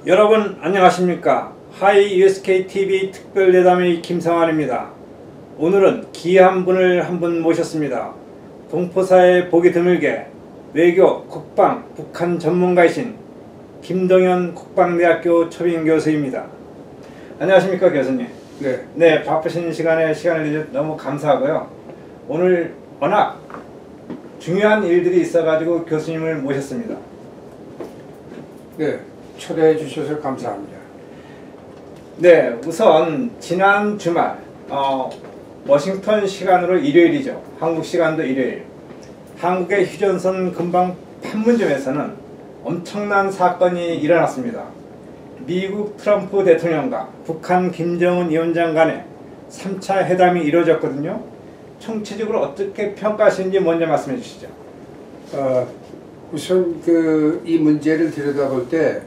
여러분 안녕하십니까. 하이 USK TV 특별대담의 김성환입니다. 오늘은 귀한 분을 한 분 모셨습니다. 동포사에 보기 드물게 외교, 국방, 북한 전문가이신 김동현 국방대학교 초빙교수입니다. 안녕하십니까 교수님. 네, 바쁘신 시간에 시간을 내주셔서 너무 감사하고요. 오늘 워낙 중요한 일들이 있어가지고 교수님을 모셨습니다. 네, 초대해 주셔서 감사합니다. 네, 우선 지난 주말 워싱턴 시간으로 일요일이죠. 한국 시간도 일요일. 한국의 휴전선 근방 판문점에서는 엄청난 사건이 일어났습니다. 미국 트럼프 대통령과 북한 김정은 위원장 간의 3차 회담이 이루어졌거든요. 총체적으로 어떻게 평가하시는지 먼저 말씀해 주시죠. 우선 이 문제를 들여다볼 때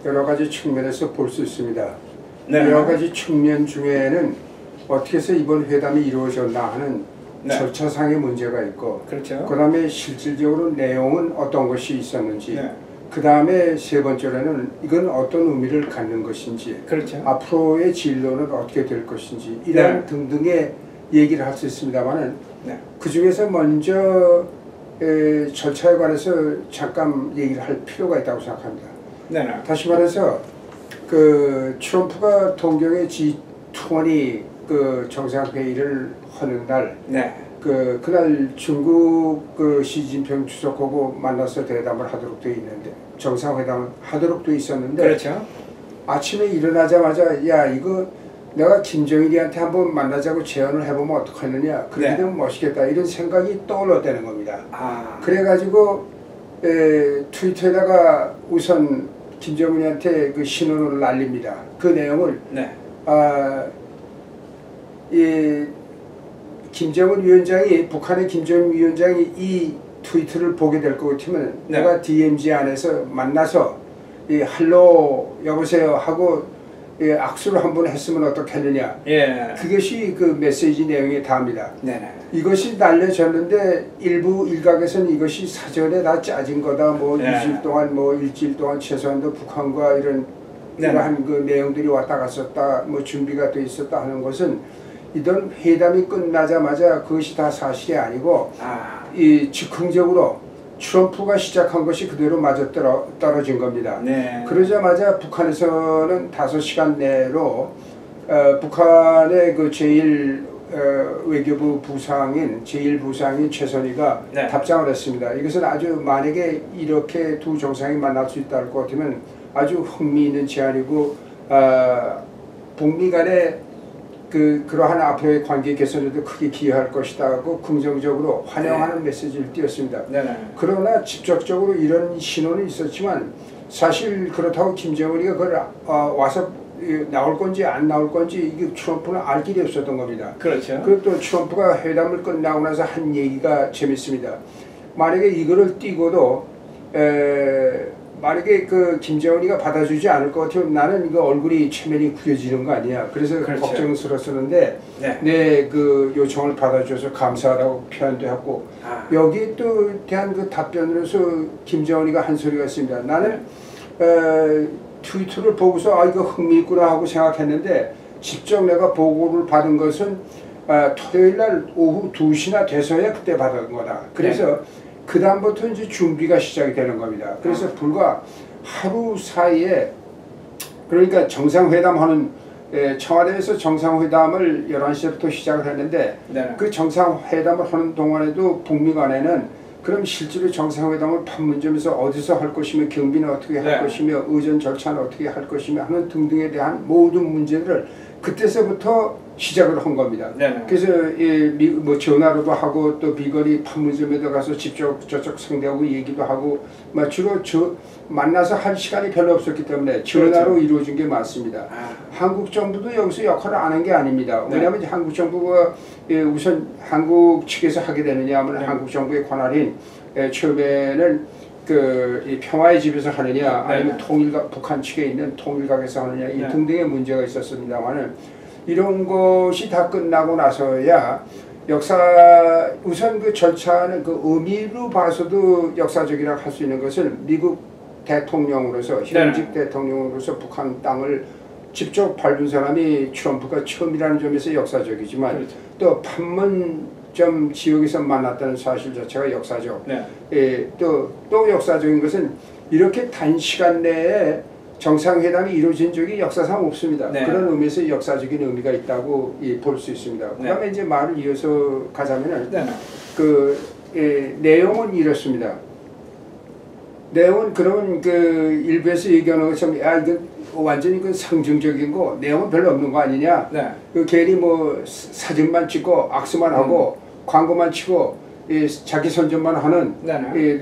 여러 가지 측면에서 볼 수 있습니다. 네. 여러 가지 측면 중에는 어떻게 해서 이번 회담이 이루어졌나 하는 네. 절차상의 문제가 있고, 그렇죠. 그 다음에 실질적으로 내용은 어떤 것이 있었는지, 네. 그 다음에 세 번째로는 이건 어떤 의미를 갖는 것인지, 그렇죠. 앞으로의 진로는 어떻게 될 것인지, 이런 네. 등등의 얘기를 할 수 있습니다만은, 네. 그 중에서 먼저 절차에 관해서 잠깐 얘기를 할 필요가 있다고 생각합니다. 네. 다시 말해서 트럼프가 동경의 G20 정상회의를 하는 날, 네. 그날 중국 시진핑 주석하고 만나서 대담을 하도록 돼 있는데, 정상회담을 하도록 돼 있었는데, 그렇죠. 아침에 일어나자마자 야 이거 내가 김정일이한테 한번 만나자고 제안을 해보면 어떡하느냐, 그렇게 되면 멋있겠다, 이런 생각이 떠올랐다는 겁니다. 그래가지고 트위터에다가 우선 김정은이한테 그 신호를 날립니다. 그 내용을 네. 김정은 위원장이, 북한의 김정은 위원장이 이 트위터를 보게 될 것 같으면 네. 내가 DMZ 안에서 만나서 할로 여보세요 하고 악수를 한번 했으면 어떻겠느냐. 예. 그것이 그 메시지 내용에 답니다. 네네. 이것이 날려졌는데 일부 일각에서는 이것이 사전에 다 짜진 거다. 뭐 네. 2주 동안, 뭐 일주일 동안 최소한도 북한과 이러한 그 내용들이 왔다 갔었다, 뭐 준비가 돼 있었다 하는 것은 이런 회담이 끝나자마자 그것이 다 사실이 아니고 이 즉흥적으로 트럼프가 시작한 것이 그대로 맞아 떨어진 겁니다. 네. 그러자마자 북한에서는 5시간 내로 북한의 그 외교부 부상인 제1부상인 최선희가 네. 답장을 했습니다. 이것은 아주 만약에 이렇게 두 정상이 만날 수 있다는 것 같으면 아주 흥미있는 제안이고, 북미 간의 그러한 앞으로의 관계 개선에도 크게 기여할 것이다고 긍정적으로 환영하는 메시지를 띄웠습니다. 네네. 그러나 직접적으로 이런 신호는 있었지만 사실 그렇다고 김정은이가 그걸 와서 나올 건지 안 나올 건지 이게 트럼프는 알 길이 없었던 겁니다. 그렇죠. 그리고 또 트럼프가 회담을 끝나고 나서 한 얘기가 재밌습니다. 만약에 이거를 띄고도 만약에 김정은이가 받아주지 않을 것 같으면 나는 이거 얼굴이 체면이 구겨지는 거 아니야. 그래서 그렇죠. 걱정스러웠었는데 네. 내 그 요청을 받아줘서 감사하다고 표현도 했고, 여기에 또 대한 그 답변으로서 김정은이가 한 소리가 있습니다. 나는 트위터를 보고서 이거 흥미있구나 하고 생각했는데 직접 내가 보고를 받은 것은 토요일날 오후 2시나 돼서야 그때 받은 거다. 그래서 그 다음부터 이제 준비가 시작이 되는 겁니다. 그래서 불과 하루 사이에, 그러니까 정상회담하는, 청와대에서 정상회담을 11시부터 시작을 했는데, 네. 그 정상회담을 하는 동안에도 북미 간에는 그럼 실제로 정상회담을 판문점에서 어디서 할 것이며, 경비는 어떻게 할 것이며, 의전 절차는 어떻게 할 것이며 하는 등등에 대한 모든 문제들을 그때서부터 시작을 한 겁니다. 네네. 그래서 뭐 전화로도 하고 또 비거리 판문점에도 가서 직접 저쪽 상대하고 얘기도 하고, 주로 만나서 할 시간이 별로 없었기 때문에 전화로 그렇죠. 이루어진 게 많습니다. 한국 정부도 여기서 역할을 안 한 게 아닙니다. 네. 왜냐하면 한국 정부가 우선 한국 측에서 하게 되느냐 하면 한국 정부의 관할인 처음에는 이 평화의 집에서 하느냐 아니면 북한 측에 있는 통일각에서 하느냐 이 등등의 문제가 있었습니다만은, 이런 것이 다 끝나고 나서야 우선 그 절차는 그 의미로 봐서도 역사적이라고 할 수 있는 것은 미국 대통령으로서 현직 대통령으로서 북한 땅을 직접 밟은 사람이 트럼프가 처음이라는 점에서 역사적이지만 그렇죠. 또 판문점 지역에서 만났다는 사실 자체가 역사적. 네. 또 역사적인 것은 이렇게 단시간 내에 정상회담이 이루어진 적이 역사상 없습니다. 네. 그런 의미에서 역사적인 의미가 있다고 볼 수 있습니다. 네. 그다음에 이제 말을 이어서 가자면은 네. 내용은 이렇습니다. 내용은 그러면 일부에서 얘기하는 것처럼 이거 완전히 상징적인 거 내용은 별로 없는 거 아니냐? 네. 괜히 뭐 사진만 찍고 악수만 하고 광고만 치고 자기 선전만 하는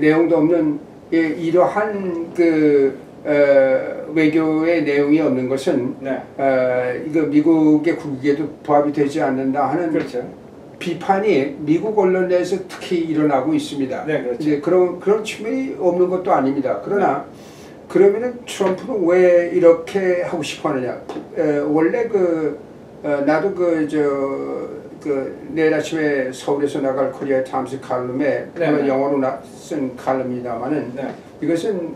내용도 없는 이러한 외교의 내용이 없는 것은 이거 미국의 국익에도 부합이 되지 않는다 하는 그렇죠. 비판이 미국 언론 내에서 특히 일어나고 있습니다. 네, 그렇죠. 이제 그런 측면이 없는 것도 아닙니다. 그러나 그러면은 트럼프는 왜 이렇게 하고 싶어 하느냐? 원래 나도 내일 아침에 서울에서 나갈 코리아 타임스 칼럼에 영어로 쓴 칼럼입니다만은 이것은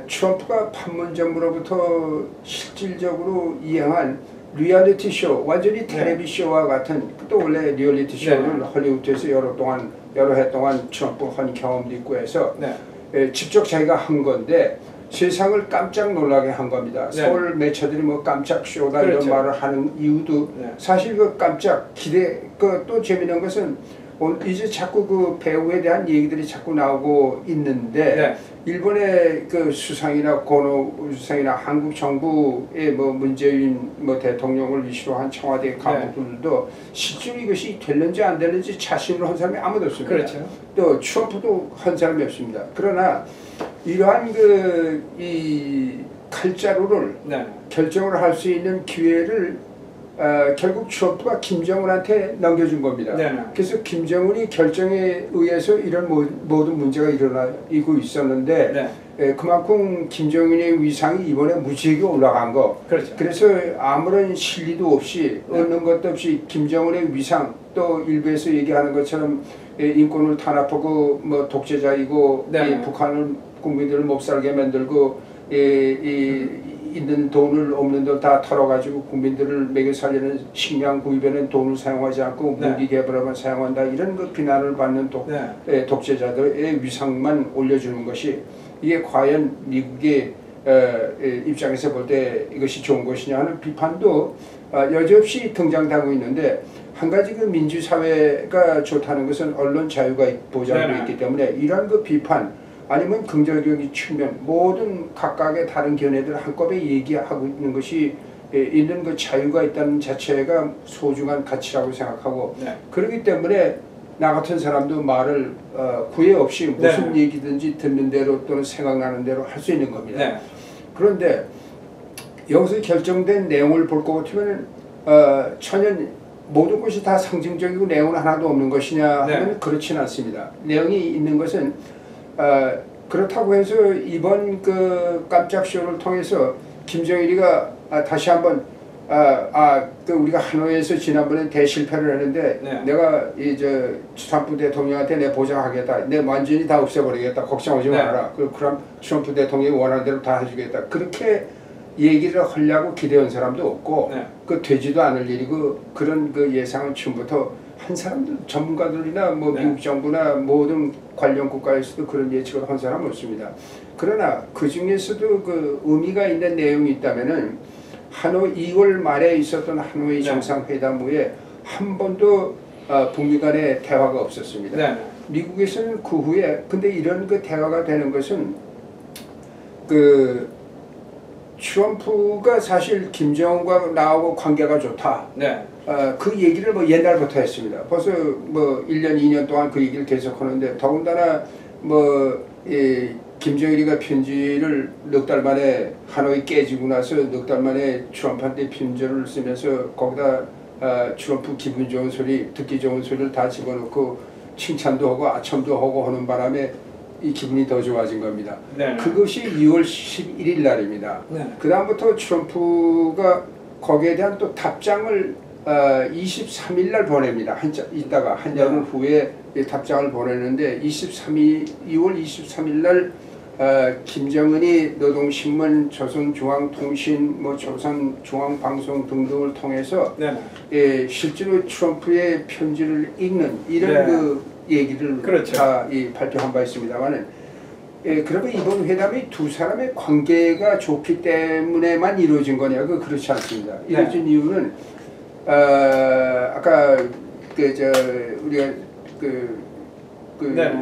트럼프가 판문점으로부터 실질적으로 이행한 리얼리티 쇼, 완전히 텔레비 쇼와 같은 또 원래 리얼리티 쇼를 헐리우드에서 여러 해 동안 트럼프 한 경험도 있고 해서 직접 자기가 한 건데 세상을 깜짝 놀라게 한 겁니다. 서울 매체들이 뭐 깜짝 쇼다 이런 말을 하는 이유도 사실 깜짝 기대 또 재미난 것은 이제 자꾸 배우에 대한 얘기들이 자꾸 나오고 있는데 일본의 수상이나 고노 수상이나 한국 정부의 문재인 대통령을 위시로 한 청와대 간부들도 실제로 이것이 될는지 안 될는지 자신으로 한 사람이 아무도 없습니다. 그렇죠. 또 트럼프도 한 사람이 없습니다. 그러나 이러한 이 칼자루를 결정을 할 수 있는 기회를 결국 트럼프가 김정은한테 넘겨준 겁니다. 그래서 김정은이 결정에 의해서 이런 모든 문제가 일어나고 있었는데 그만큼 김정은의 위상이 이번에 무지하게 올라간 거. 그래서 아무런 실리도 없이 얻는 것도 없이 김정은의 위상 또 일부에서 얘기하는 것처럼 인권을 탄압하고 독재자이고 북한을 국민들을 못 살게 만들고 있는 돈을 없는 돈 다 털어가지고 국민들을 먹여 살리는 식량 구입에는 돈을 사용하지 않고 무기 개발에만 사용한다 이런 비난을 받는 독재자들의 위상만 올려주는 것이 이게 과연 미국의 입장에서 볼 때 이것이 좋은 것이냐 하는 비판도 여지없이 등장하고 있는데 한 가지 민주사회가 좋다는 것은 언론 자유가 보장되어 있기 때문에 이러한 비판 아니면 긍정적인 측면 모든 각각의 다른 견해들 한꺼번에 얘기하고 있는 것이 있는 자유가 있다는 자체가 소중한 가치라고 생각하고 그렇기 때문에 나 같은 사람도 말을 구애 없이 무슨 얘기든지 듣는 대로 또는 생각나는 대로 할 수 있는 겁니다. 그런데 여기서 결정된 내용을 볼 것 같으면 전혀 모든 것이 다 상징적이고 내용은 하나도 없는 것이냐 하면 그렇지는 않습니다. 내용이 있는 것은 그렇다고 해서 이번 깜짝 쇼를 통해서 김정일이가 다시 한번 우리가 하노이에서 지난번에 대실패를 했는데 내가 트럼프 대통령한테 내 보장하겠다. 내 완전히 다 없애버리겠다. 걱정하지 말아라. 그럼 트럼프 대통령이 원하는 대로 다 해주겠다. 그렇게 얘기를 하려고 기대한 사람도 없고 되지도 않을 일이고 그런 예상은 처음부터 한 사람들 전문가들이나 미국 정부나 모든 관련 국가에서도 그런 예측을 한 사람은 없습니다. 그러나 그 중에서도 의미가 있는 내용이 있다면은 2월 말에 있었던 하노이 정상회담 후에 한 번도 북미 간의 대화가 없었습니다. 미국에서는 그 후에 근데 이런 대화가 되는 것은 트럼프가 사실 김정은과 나하고 관계가 좋다. 그 얘기를 옛날부터 했습니다. 벌써 1년, 2년 동안 그 얘기를 계속하는데 더군다나 김정일이가 편지를 넉 달 만에 하노이 깨지고 나서 넉 달 만에 트럼프한테 편지를 쓰면서 거기다 트럼프 기분 좋은 소리, 듣기 좋은 소리를 다 집어넣고 칭찬도 하고 아첨도 하고 하는 바람에 이 기분이 더 좋아진 겁니다. 그것이 2월 11일 날입니다. 그 다음부터 트럼프가 거기에 대한 또 답장을 23일 날 보냅니다. 이따가 한 열흘 후에 답장을 보내는데 2월 23일 날 김정은이 노동신문, 조선중앙통신, 뭐 조선중앙방송 등등을 통해서 예, 실제로 트럼프의 편지를 읽는 이런 네. 그 얘기를 그렇죠. 다 발표한 바 있습니다만은 예, 그러면 이번 회담이 두 사람의 관계가 좋기 때문에만 이루어진 거냐고 그렇지 않습니다. 이루어진 이유는 아까 우리가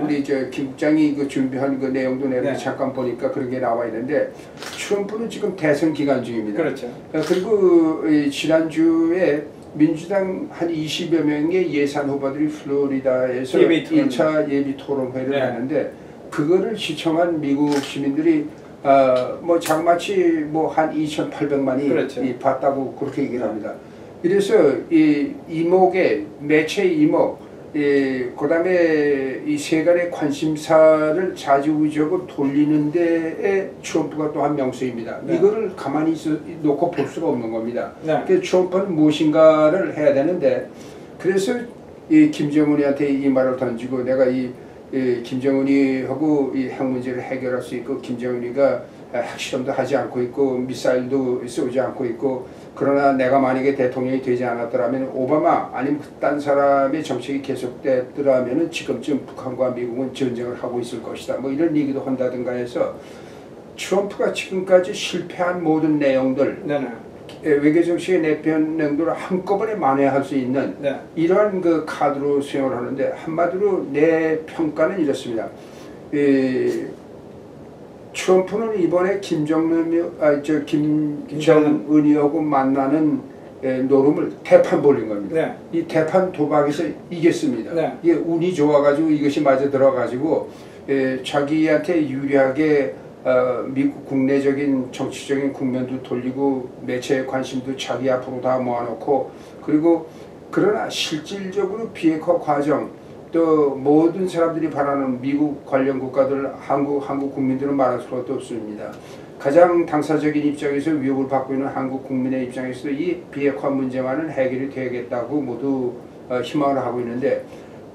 우리 김 국장이 그 준비한 그 내용도 내가 잠깐 보니까 그런 게 나와 있는데 트럼프는 지금 대선 기간 중입니다. 그렇죠. 그리고 지난주에 민주당 한 20여 명의 예산 후보들이 플로리다에서 1차 예비 토론회를 했는데 그거를 시청한 미국 시민들이 뭐 장마치 뭐 한 2,800만이 그렇죠. 봤다고 그렇게 얘기를 합니다. 그래서 이 이목의 매체 이목, 그다음에 이 세간의 관심사를 좌지우지하고 돌리는 데에 트럼프가 또한 명수입니다. 이거를 가만히 놓고 볼 수가 없는 겁니다. 그래서 트럼프는 무엇인가를 해야 되는데 그래서 이 김정은이한테 이 말을 던지고 내가 김정은이하고 이 핵 문제를 해결할 수 있고 김정은이가 핵실험도 하지 않고 있고 미사일도 쏘지 않고 있고 그러나 내가 만약에 대통령이 되지 않았더라면 오바마 아니면 딴 사람의 정책이 계속됐더라면 지금쯤 북한과 미국은 전쟁을 하고 있을 것이다. 뭐 이런 얘기도 한다든가 해서 트럼프가 지금까지 실패한 모든 내용들 외교정책의 내편행도를 한꺼번에 만회할 수 있는 이러한 그 카드로 수행을 하는데 한마디로 내 평가는 이렇습니다. 트럼프는 이번에 김정은이하고 만나는 노름을 대판 벌린 겁니다. 이 대판 도박에서 이겼습니다. 이게 운이 좋아가지고 이것이 맞아 들어가지고 자기한테 유리하게 미국 국내적인 정치적인 국면도 돌리고 매체의 관심도 자기 앞으로 다 모아놓고 그리고 그러나 실질적으로 비핵화 과정 또 모든 사람들이 바라는 미국 관련 국가들 한국 국민들은 말할 수밖에 없습니다. 가장 당사적인 입장에서 위협을 받고 있는 한국 국민의 입장에서도 이 비핵화 문제만은 해결이 되겠다고 모두 희망을 하고 있는데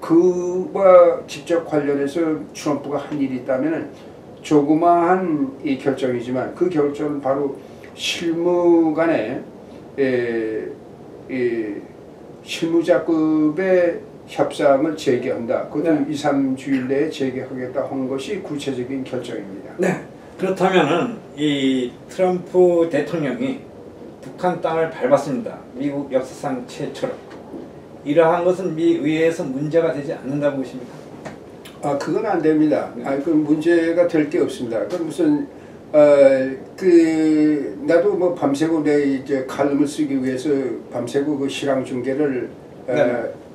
그와 직접 관련해서 트럼프가 한 일이 있다면 조그마한 이 결정이지만 그 결정은 바로 실무 간의 실무자급의 협상을 재개한다. 그것도 2, 3주일 내에 재개하겠다 한 것이 구체적인 결정입니다. 그렇다면은 이 트럼프 대통령이 북한 땅을 밟았습니다. 미국 역사상 최초로. 이러한 것은 미 의회에서 문제가 되지 않는다고 보십니까? 그건 안 됩니다. 그 문제가 될 게 없습니다. 그 무슨 나도 뭐 밤새고 내 이제 칼럼을 쓰기 위해서 밤새고 그 실황 중계를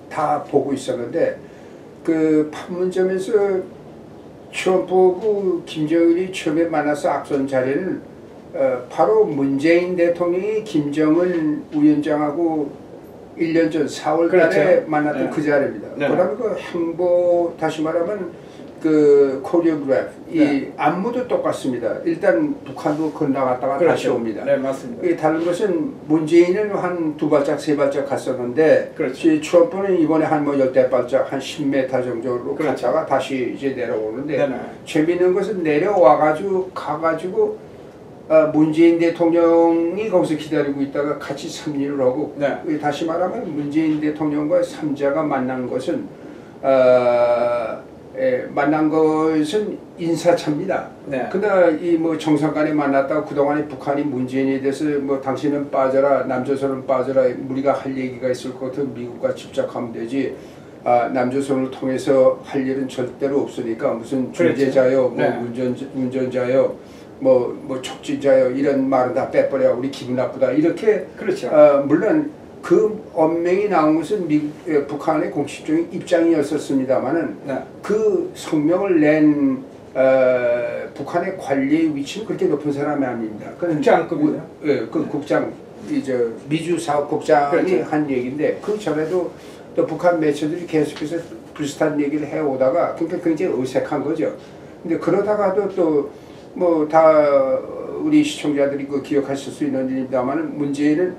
다 보고 있었는데 그 판문점에서 트럼프하고 김정은이 처음에 만나서 악수한 자리는 바로 문재인 대통령이 김정은 위원장하고 1년 전 4월 달에 만났던 그 자리입니다. 그다음에 그 행보 다시 말하면 그 코리오그래프 이 안무도 똑같습니다. 일단 북한도 건너갔다가 다시 옵니다. 맞습니다. 다른 것은 문재인은 한 2발짝 3발짝 갔었는데 트럼프는 이번에 한 뭐 10발짝 한 10m 정도로 갔다가 다시 이제 내려오는데 재미있는 것은 내려와가지고 가가지고 문재인 대통령이 거기서 기다리고 있다가 같이 삼리를 하고 다시 말하면 문재인 대통령과 3자가 만난 것은 인사차입니다. 그러나 이 뭐 정상간에 만났다가 그동안에 북한이 문재인에 대해서 뭐 당신은 빠져라 남조선은 빠져라 우리가 할 얘기가 있을 것 같아 미국과 집착하면 되지 남조선을 통해서 할 일은 절대로 없으니까 무슨 중재자요 뭐 운전자요 뭐 촉진자요 이런 말은 다 빼버려 우리 기분 나쁘다 이렇게 물론 그 언명이 나온 것은 북한의 공식적인 입장이었었습니다만은 그 성명을 낸 북한의 관리의 위치는 그렇게 높은 사람이 아닙니다. 국장급이요? 그 국장 이제 미주 사업국장이 한 얘기인데 그 전에도 또 북한 매체들이 계속해서 비슷한 얘기를 해오다가 그러니까 굉장히 어색한 거죠. 근데 그러다가도 또 뭐 다 우리 시청자들이 그 기억하실 수 있는 일입니다만은 문제는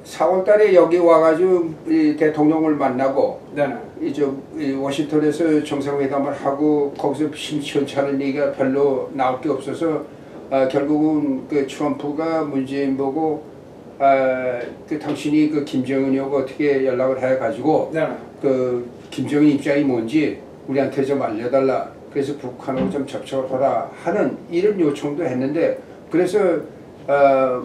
4월달에 여기 와가지고 이 대통령을 만나고 네. 이 워싱턴에서 정상회담을 하고 거기서 심심치 않은 얘기가 별로 나올 게 없어서 결국은 그 트럼프가 문재인 보고 그 당신이 그 김정은이하고 어떻게 연락을 해가지고 네. 그 김정은 입장이 뭔지 우리한테 좀 알려달라. 그래서 북한하고 좀 접촉을 하라 하는 이런 요청도 했는데 그래서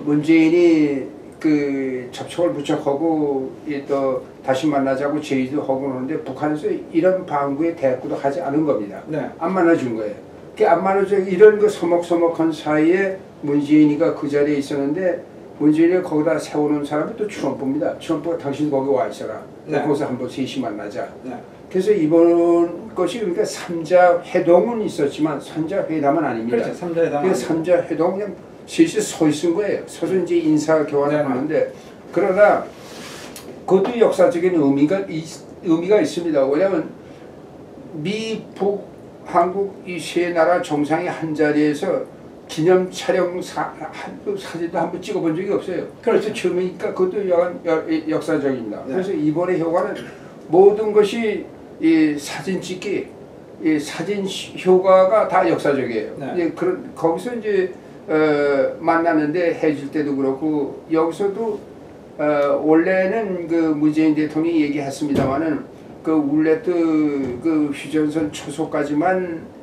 문재인이 그 접촉을 무척하고 또 다시 만나자고 제의도 하고 그러는데 북한에서 이런 방구에 대꾸도 하지 않은 겁니다. 네. 안 만나준 거예요. 그 안 만나준 이런 그 서먹서먹한 사이에 문재인이가 그 자리에 있었는데 문재인이 거기다 세우는 사람이 또 트럼프입니다. 트럼프가 당신 거기 와 있어라. 네. 거기서 한번 셋이 만나자. 네. 그래서 이번 것이 그러니까 3자 회동은 있었지만 3자 회담은 아닙니다. 그렇죠. 3자 회담. 그래서 3자 회동 그냥 셋이 서 있은 거예요. 서서 이제 인사 교환을 네. 하는데 그러나 그것도 역사적인 의미가 있습니다. 왜냐하면 미, 북, 한국 이 세 나라 정상이 한 자리에서 기념 촬영 사진도 한번 찍어본 적이 없어요. 그렇죠. 처음이니까 그것도 역사적입니다. 네. 그래서 이번의 효과는 모든 것이 이 사진 찍기, 이 사진 효과가 다 역사적이에요. 네. 이제 거기서 이제 만나는데 해질 때도 그렇고 여기서도 원래는 그 문재인 대통령이 얘기했습니다만은 그 울레트 그 휴전선 초소까지만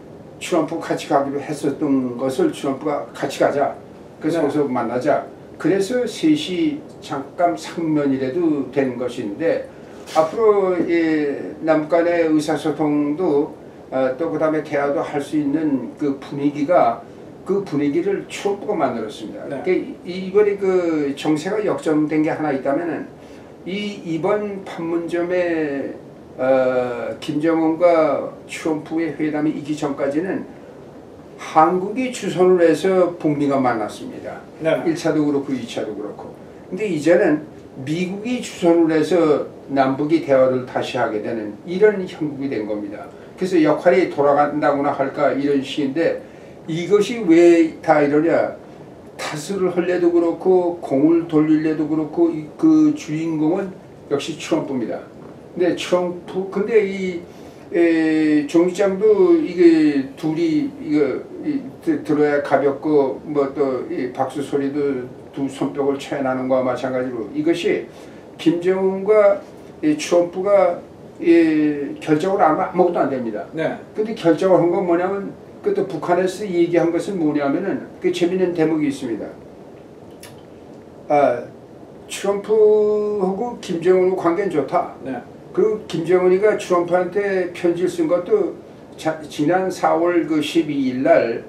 트럼프 같이 가기로 했었던 것을 트럼프가 같이 가자. 그래서 네. 거기서 만나자. 그래서 셋이 잠깐 상면이라도 된 것인데 앞으로 남북 간의 의사소통도 또 그다음에 대화도 할 수 있는 그 분위기를 트럼프가 만들었습니다. 네. 그러니까 이번에 그 정세가 역전된 게 하나 있다면은 이번 판문점에 김정은과 트럼프의 회담이 있기 전까지는 한국이 주선을 해서 북미가 만났습니다. 네. 1차도 그렇고 2차도 그렇고. 근데 이제는 미국이 주선을 해서 남북이 대화를 다시 하게 되는 이런 형국이 된 겁니다. 그래서 역할이 돌아간다고나 할까 이런 식인데 이것이 왜 다 이러냐. 타스를 할래도 그렇고 공을 돌릴래도 그렇고 그 주인공은 역시 트럼프입니다. 근데 근데 이 종이장도 이게 둘이 들어야 가볍고 뭐 또 박수 소리도 두 손뼉을 쳐야 나는 거와 마찬가지로 이것이 김정은과 트럼프가 결정을 안 하면 아무것도 안 됩니다. 네. 근데 결정을 한 건 뭐냐면 그것도 북한에서 얘기한 것은 뭐냐면은 그 재밌는 대목이 있습니다. 트럼프하고 김정은하고 관계는 좋다. 네. 그리고 김정은이가 트럼프한테 편지를 쓴 것도 지난 4월 그 12일 날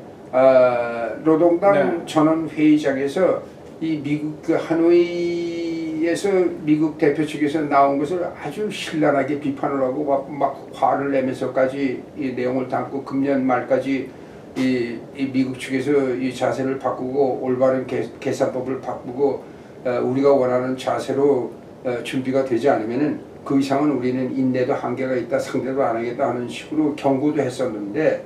노동당 네. 전원 회의장에서 이 미국 그 하노이에서 미국 대표 측에서 나온 것을 아주 신랄하게 비판을 하고 막 화를 내면서까지 이 내용을 담고 금년 말까지 이 미국 측에서 이 자세를 바꾸고 올바른 계산법을 바꾸고 우리가 원하는 자세로 준비가 되지 않으면은 그 이상은 우리는 인내도 한계가 있다, 상대도 안 하겠다 하는 식으로 경고도 했었는데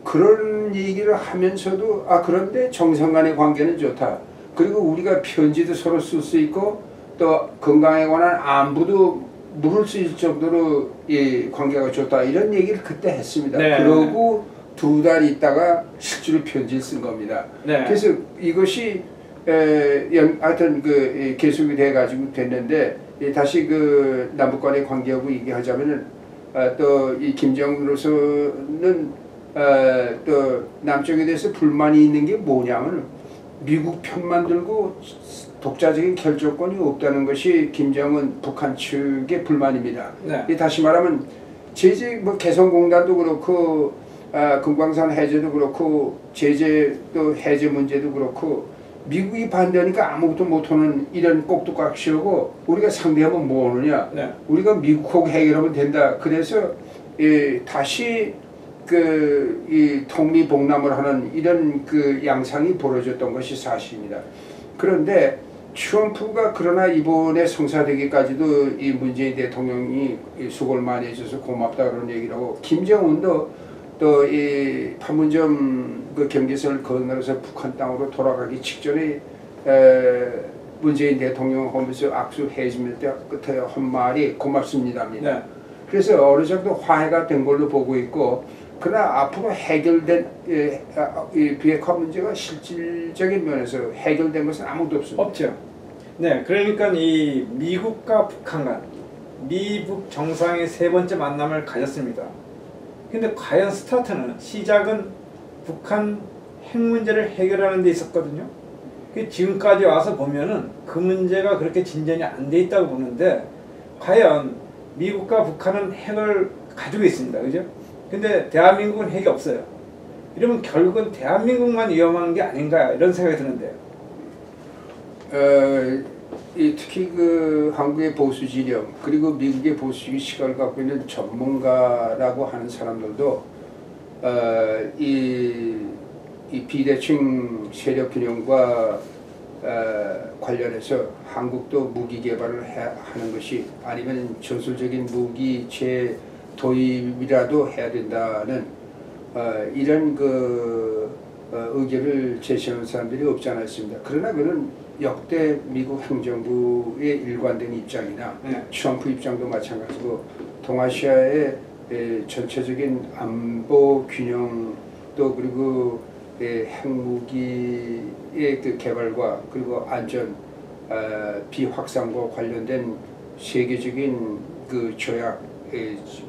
그런 얘기를 하면서도 그런데 정상 간의 관계는 좋다. 그리고 우리가 편지도 서로 쓸 수 있고 또 건강에 관한 안부도 물을 수 있을 정도로 관계가 좋다. 이런 얘기를 그때 했습니다. 네. 그러고 2달 있다가 실제로 편지를 쓴 겁니다. 네. 그래서 이것이 하여튼 계속이 돼가지고 됐는데 다시 그 남북 간의 관계하고 얘기하자면은 또 이 김정은으로서는 또 남쪽에 대해서 불만이 있는 게 뭐냐면 미국 편만 들고 독자적인 결정권이 없다는 것이 김정은 북한 측의 불만입니다. 네. 다시 말하면 제재 개성공단도 그렇고 금강산 해제도 그렇고 제재 또 해제 문제도 그렇고 미국이 반대하니까 아무것도 못하는 이런 꼭두각시하고 우리가 상대하면 뭐 하느냐. 네. 우리가 미국하고 해결하면 된다. 그래서 다시 이 통미봉남을 하는 이런 그 양상이 벌어졌던 것이 사실입니다. 그런데 트럼프가 그러나 이번에 성사되기까지도 이 문재인 대통령이 수고를 많이 해줘서 고맙다 그런 얘기를 하고 김정은도 또 이 판문점 그 경계선을 건너서 북한 땅으로 돌아가기 직전에 문재인 대통령 하면서 악수 해주면 때 끝에 한 말이 고맙습니다입니다. 네. 그래서 어느 정도 화해가 된 걸로 보고 있고, 그러나 앞으로 해결된 이 비핵화 문제가 실질적인 면에서 해결된 것은 아무도 없습니다. 없죠. 네, 그러니까 이 미국과 북한 간 미북 정상의 세 번째 만남을 가졌습니다. 근데 과연 스타트는 시작은 북한 핵 문제를 해결하는 데 있었거든요. 지금까지 와서 보면은 그 문제가 그렇게 진전이 안 돼 있다고 보는데, 과연 미국과 북한은 핵을 가지고 있습니다. 그죠? 근데 대한민국은 핵이 없어요. 이러면 결국은 대한민국만 위험한 게 아닌가, 이런 생각이 드는데요. 특히 그 한국의 보수 진영 그리고 미국의 보수주의 시각을 갖고 있는 전문가라고 하는 사람들도 이 비대칭 세력 균형과 관련해서 한국도 무기 개발을 하는 것이, 아니면 전술적인 무기 재도입이라도 해야 된다는 이런 그 의견을 제시하는 사람들이 없지 않아 있습니다. 그러나 그는 역대 미국 행정부의 일관된 입장이나 트럼프 입장도 마찬가지고, 동아시아의 전체적인 안보 균형 또 그리고 핵무기의 그 개발과 그리고 안전 비확산과 관련된 세계적인 그 조약,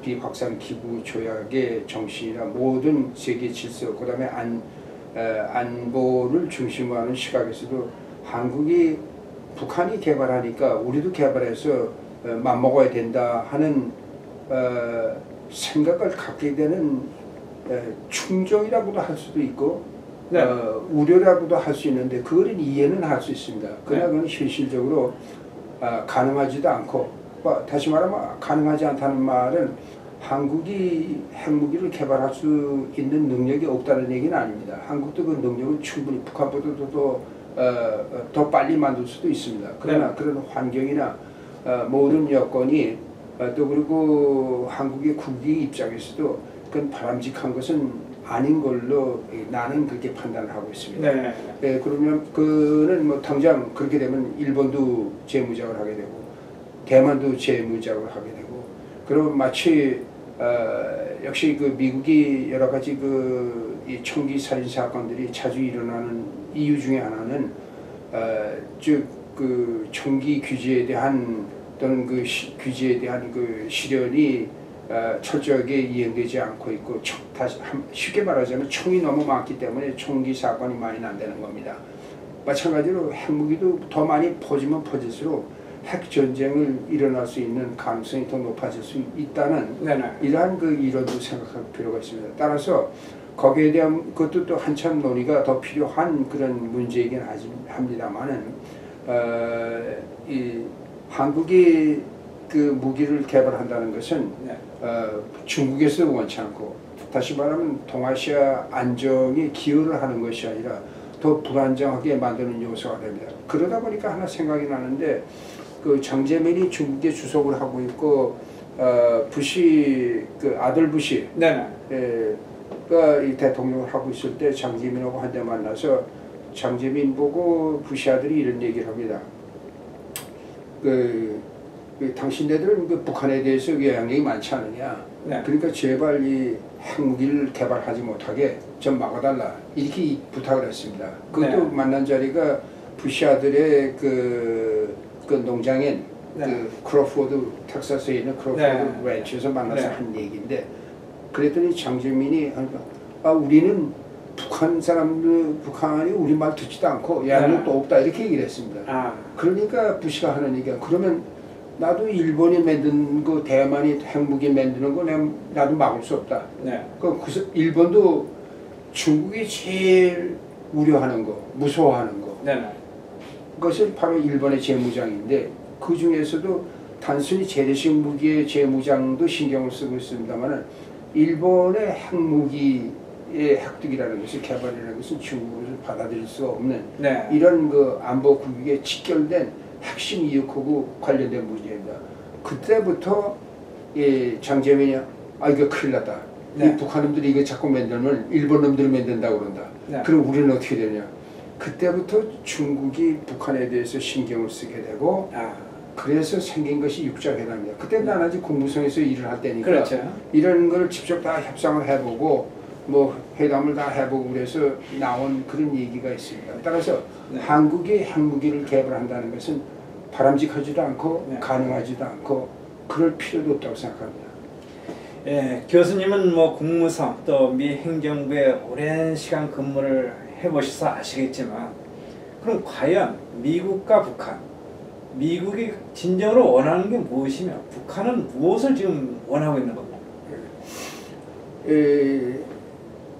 비확산 기구 조약의 정신이나 모든 세계 질서, 그다음에 안보를 중심으로 하는 시각에서도 한국이 북한이 개발하니까 우리도 개발해서 맞먹어야 된다 하는 생각을 갖게 되는 충정이라고도 할 수도 있고, 네. 우려라고도 할 수 있는데, 그거는 이해는 할 수 있습니다. 그러나 그건 현실적으로 가능하지도 않고, 다시 말하면 가능하지 않다는 말은 한국이 핵무기를 개발할 수 있는 능력이 없다는 얘기는 아닙니다. 한국도 그 능력은 충분히 북한보다도 더 빨리 만들 수도 있습니다. 그러나 그런 환경이나 모든 여건이 또 그리고 한국의 국익 입장에서도 그건 바람직한 것은 아닌 걸로 나는 그렇게 판단을 하고 있습니다. 네, 그러면 그는 뭐 당장 그렇게 되면 일본도 재무장을 하게 되고 대만도 재무장을 하게 되고, 그리고 마치 역시 그 미국이 여러 가지 이 총기 살인 사건들이 자주 일어나는 이유 중에 하나는 즉 그 총기 규제에 대한 또는 그 규제에 대한 그 실현이 철저하게 이행되지 않고 있고, 다시 쉽게 말하자면 총이 너무 많기 때문에 총기 사건이 많이 난다는 겁니다. 마찬가지로 핵무기도 더 많이 퍼지면 퍼질수록 핵 전쟁을 일어날 수 있는 가능성이 더 높아질 수 있다는 이러한 그 이론도 생각할 필요가 있습니다. 따라서 거기에 대한 것도 또 한참 논의가 더 필요한 그런 문제이긴 합니다만은, 이 한국이 그 무기를 개발한다는 것은 중국에서 원치 않고, 다시 말하면 동아시아 안정에 기여를 하는 것이 아니라 더 불안정하게 만드는 요소가 됩니다. 그러다 보니까 하나 생각이 나는데, 그 장제민이 중국에 주석을 하고 있고, 부시 그 아들 부시 이 대통령을 하고 있을 때 장제민하고 한때 만나서 장제민 보고 부시 아들이 이런 얘기를 합니다. 당신네들은 그 북한에 대해서 영향력이 많지 않느냐. 그러니까 제발 이 핵무기를 개발하지 못하게 좀 막아달라. 이렇게 부탁을 했습니다. 그것도 만난 자리가 부시 아들의 그 농장인 그 크로포드, 텍사스에 있는 크로포드 랜치에서 만나서 한 얘기인데, 그랬더니 장제민이 우리는 북한이 우리 말 듣지도 않고 양력도 없다 이렇게 얘기를 했습니다. 그러니까 부시가 하는 얘기가, 그러면 나도 일본이 만든 거, 대만이 핵무기 만드는 거 나도 막을 수 없다. 그래서 일본도 중국이 제일 우려하는 거, 무서워하는 거, 그것이 바로 일본의 재무장인데, 그 중에서도 단순히 재래식 무기의 재무장도 신경을 쓰고 있습니다만, 일본의 핵무기의 획득이라는 것이, 개발이라는 것은 중국으로서 받아들일 수가 없는 이런 그 안보 국익에 직결된 핵심 이익하고 관련된 문제입니다. 그때부터 장제민이 이거 큰일 났다. 이 북한 놈들이 이거 자꾸 만들면 일본 놈들이 만든다고 그런다. 그럼 우리는 어떻게 되냐. 그때부터 중국이 북한에 대해서 신경을 쓰게 되고 그래서 생긴 것이 육자회담이야. 그때는 난 아직 국무성에서 일을 할 때니까 그렇죠. 이런 걸 직접 다 협상을 해보고 뭐 회담을 다 해보고 그래서 나온 그런 얘기가 있습니다. 따라서 네. 한국이 핵무기를 개발한다는 것은 바람직하지도 않고 네. 가능하지도 않고 그럴 필요도 없다고 생각합니다. 예, 교수님은 뭐 국무성 또 미 행정부에 오랜 시간 근무를 해보셔서 아시겠지만 그럼 과연 미국과 북한, 미국이 진정으로 원하는 게 무엇이며 북한은 무엇을 지금 원하고 있는 겁니까?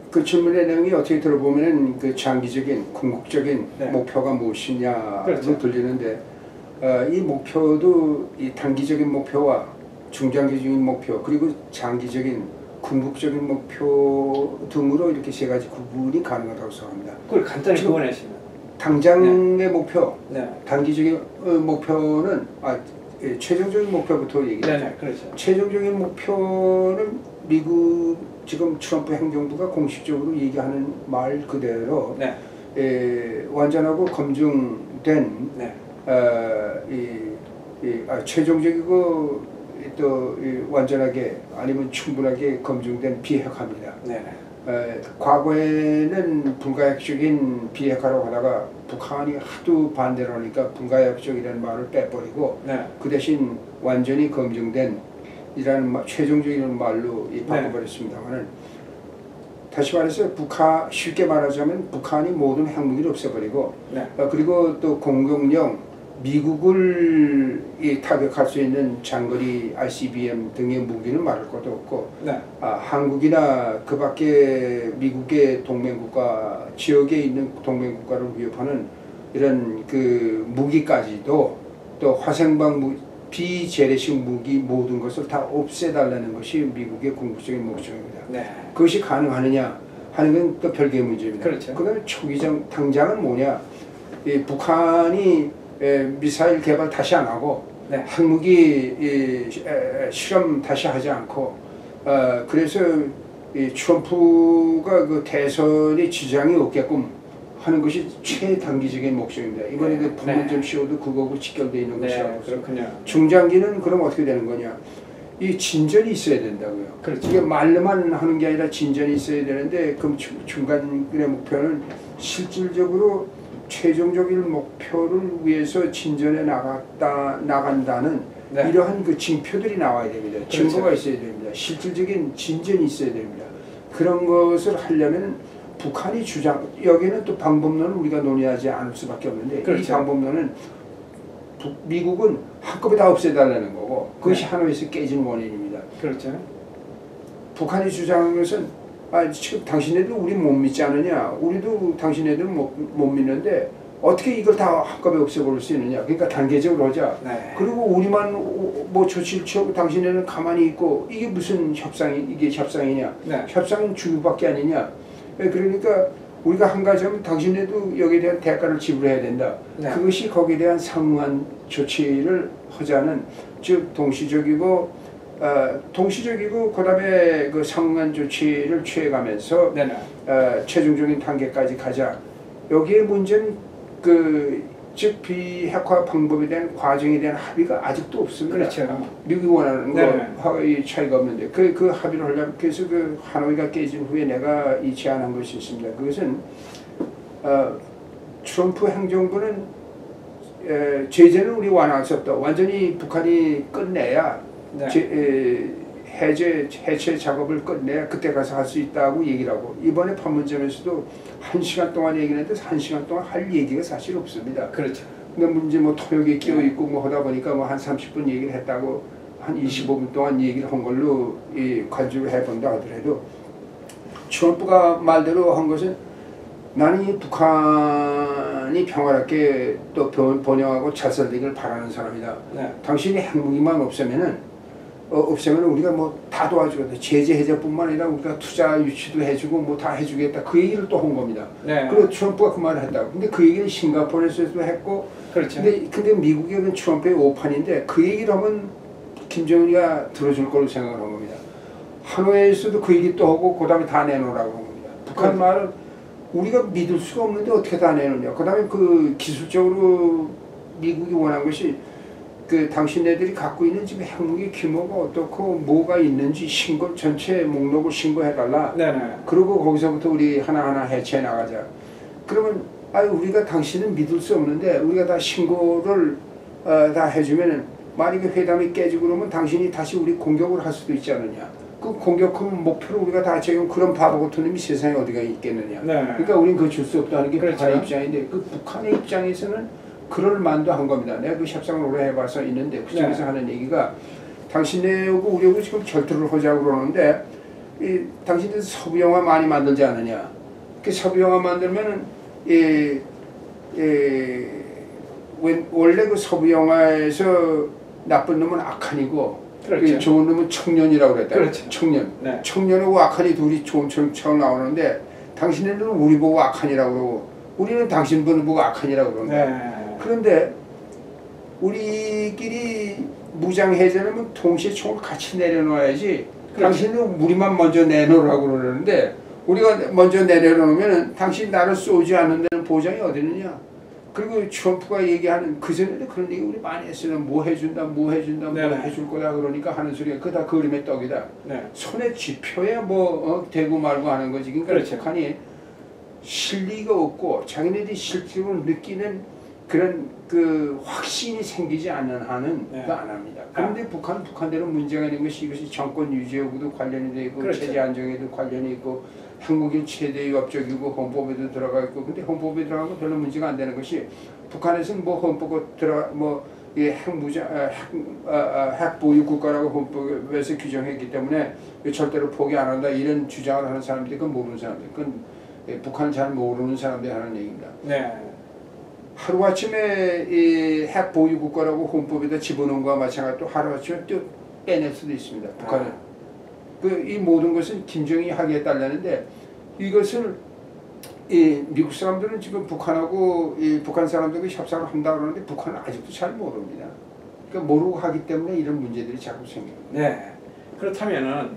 그 질문의 내용이 어떻게 들어보면은 그 장기적인 궁극적인 네. 목표가 무엇이냐로 그렇죠. 들리는데 이 목표도 이 단기적인 목표와 중장기적인 목표 그리고 장기적인 궁극적인 목표 등으로 이렇게 세 가지 구분이 가능하다고 생각합니다. 그걸 간단히 구분하시면 당장의 목표, 네. 단기적인 목표는 최종적인 목표부터 얘기해요. 네, 그렇죠. 최종적인 목표는 미국 지금 트럼프 행정부가 공식적으로 얘기하는 말 그대로 네. 완전하고 검증된 네. 최종적이고 또 완전하게 아니면 충분하게 검증된 비핵화입니다. 네. 과거에는 불가역적인 비핵화라고 하다가 북한이 하도 반대를 하니까 불가역적이라는 말을 빼버리고 네. 그 대신 완전히 검증된 이라는 최종적인 말로 바꿔버렸습니다만은 다시 말해서 쉽게 말하자면 북한이 모든 핵무기를 없애버리고 네. 그리고 또 공격용 미국을 타격할 수 있는 장거리 ICBM 등의 무기는 말할 것도 없고 네. 한국이나 그 밖에 미국의 동맹국가 지역에 있는 동맹국가를 위협하는 이런 그 무기까지도 또 화생방 비재래식 무기 모든 것을 다 없애달라는 것이 미국의 궁극적인 목적입니다. 네. 그것이 가능하느냐 하는 건 또 별개의 문제입니다. 그렇죠. 그다음에 당장은 뭐냐? 북한이 미사일 개발 다시 안 하고 네. 핵무기 실험 다시 하지 않고 그래서 트럼프가 그 대선에 지장이 없게끔 하는 것이 최단기적인 목적입니다. 이번에 그 판문점 시효도 그거하고 직결되어 있는 것이라고. 그렇군요. 중장기는 그럼 어떻게 되는 거냐? 이 진전이 있어야 된다고요. 그렇죠. 이게 말로만 하는 게 아니라 진전이 있어야 되는데 그럼 중간의 목표는 실질적으로 최종적인 목표를 위해서 진전해 나간다는 이러한 그 징표들이 나와야 됩니다. 그렇죠. 증거가 있어야 됩니다. 실질적인 진전이 있어야 됩니다. 그런 것을 하려면 북한이 여기는 또 방법론을 우리가 논의하지 않을 수밖에 없는데 그렇죠. 이 방법론은 미국은 한꺼번에 다 없애달라는 거고 그것이 하노이에서 깨진 원인입니다. 그렇죠. 북한이 주장하는 것은 지금 당신네들 우리 못 믿지 않느냐? 우리도 당신네들 못 믿는데 어떻게 이걸 다 한꺼번에 없애버릴 수 있느냐? 그러니까 단계적으로 하자. 네. 그리고 우리만 뭐 조치를 취하고 당신네는 가만히 있고 이게 무슨 이게 협상이냐? 네. 협상은 주고받기 아니냐? 그러니까 우리가 한 가지 하면 당신네도 여기에 대한 대가를 지불해야 된다. 네. 그것이 거기에 대한 상응한 조치를 하자는 즉 동시적이고 그다음에 그 상응한 조치를 취해가면서 최종적인 단계까지 가자. 여기에 문제는 즉 비핵화 방법에 대한 과정에 대한 합의가 아직도 없습니다. 그렇죠. 미국이 원하는 거하고의 차이가 없는데 그 합의를 하려면 그래서 그 하노이가 깨진 후에 내가 제안한 것이 있습니다. 그것은 트럼프 행정부는 제재는 우리 완화할 수 없다. 완전히 북한이 끝내야 해체 작업을 끝내야 그때 가서 할 수 있다고 얘기를 하고 이번에 판문점에서도 1시간 동안 얘기를 했는데 1시간 동안 할 얘기가 사실 없습니다. 그렇죠. 근데 문제 토역에 끼어 있고 하다 보니까 한 30분 얘기를 했다고 한 25분 동안 얘기를 한 걸로 간주를 해본다 하더라도 트럼프가 말대로 한 것은 나는 이 북한이 평화롭게 또 번영하고 찰쌀되기를 바라는 사람이다. 당신이 핵무기만 없애면은 우리가 뭐 다 도와주겠다. 제재 해제뿐만 아니라 우리가 투자 유치도 해주고 뭐 다 해주겠다. 그 얘기를 또 한 겁니다. 그리고 트럼프가 그 말을 했다고. 근데 그 얘기는 싱가포르에서도 했고. 그렇죠. 근데 미국에는 트럼프의 오판인데 그 얘기를 하면 김정은이가 들어줄 걸로 생각을 한 겁니다. 하노이에서도 그 얘기 또 하고 그다음에 다 내놓으라고 한 겁니다. 북한 말은 우리가 믿을 수가 없는데 어떻게 다 내느냐. 그다음에 그 기술적으로 미국이 원한 것이 그 당신네들이 갖고 있는 지금 핵무기 규모가 어떻고 뭐가 있는지 신고 전체 목록을 신고해달라. 네네. 그리고 거기서부터 우리 하나하나 해체해 나가자. 그러면 우리가 당신은 믿을 수 없는데 우리가 다 신고를 다 해주면은 만약에 회담이 깨지고 그러면 당신이 다시 우리 공격을 할 수도 있지 않느냐. 그 공격하면 목표를 우리가 다 지금 그런 바보 같은 놈이 세상에 어디가 있겠느냐. 네. 그러니까 우리는 그거 줄 수 없다는 게 그렇죠. 북한의 입장인데 그 북한의 입장에서는 그럴 만도 한 겁니다. 내가 그 협상을 오래 해봐서 있는데 그쪽에서 하는 얘기가 당신네하고 우리하고 지금 결투를 하자고 그러는데 당신들 서부 영화 많이 만들지 않느냐. 그 서부 영화 만들면은 원래 그 서부 영화에서 나쁜 놈은 악한이고 그렇죠. 좋은 놈은 청년이라고 그랬다. 그렇죠. 청년. 네. 청년하고 악한이 둘이 좋은 처럼 나오는데 당신네들은 우리 보고 악한이라고 그러고 우리는 당신 보고 악한이라고 그러는데 네. 그런데 우리끼리 무장해제는 동시에 총을 같이 내려놓아야지. 그렇죠. 당신은 우리만 먼저 내놓으라고 그러는데 우리가 먼저 내려놓으면 당신 나를 쏘지 않는 데는 보장이 어디 있느냐. 그리고 트럼프가 얘기하는 그전에도 그런 얘기 우리 많이 했어요. 뭐 해준다 뭐 해준다 뭐 해줄 거다 그러니까 하는 소리가 그거 다 그림의 떡이다. 네. 손에 쥐표야 뭐 대고 말고 하는 거지. 그러니까 그렇죠. 북한이 실리가 없고 자기네들이 실제로 느끼는 그런 그 확신이 생기지 않는 한은 네. 그거 안 합니다. 그런데 북한은 북한대로 문제가 있는 것이 이것이 정권 유지하고도 관련이 되어 있고 그렇죠. 체제 안정에도 관련이 있고 한국인 최대의 업적이고 헌법에도 들어가 있고 근데 헌법에 들어가면 별로 문제가 안 되는 것이 북한에서는 뭐 헌법에 들어가 핵 보유 국가라고 헌법에서 규정했기 때문에 절대로 포기 안 한다 이런 주장을 하는 사람들이 그건 모르는 사람들 그건 북한을 잘 모르는 사람들이 하는 얘기입니다. 네. 하루아침에 이 핵 보유 국가라고 헌법에다 집어넣은 것과 마찬가지로 하루아침에 또 빼낼 수도 있습니다. 북한은. 이 모든 것은 김정일이 하기에 따르는데 이것을 미국 사람들은 지금 북한하고 북한 사람들과 협상을 한다 그러는데 북한은 아직도 잘 모릅니다. 그러니까 모르고 하기 때문에 이런 문제들이 자꾸 생깁니다. 네. 그렇다면은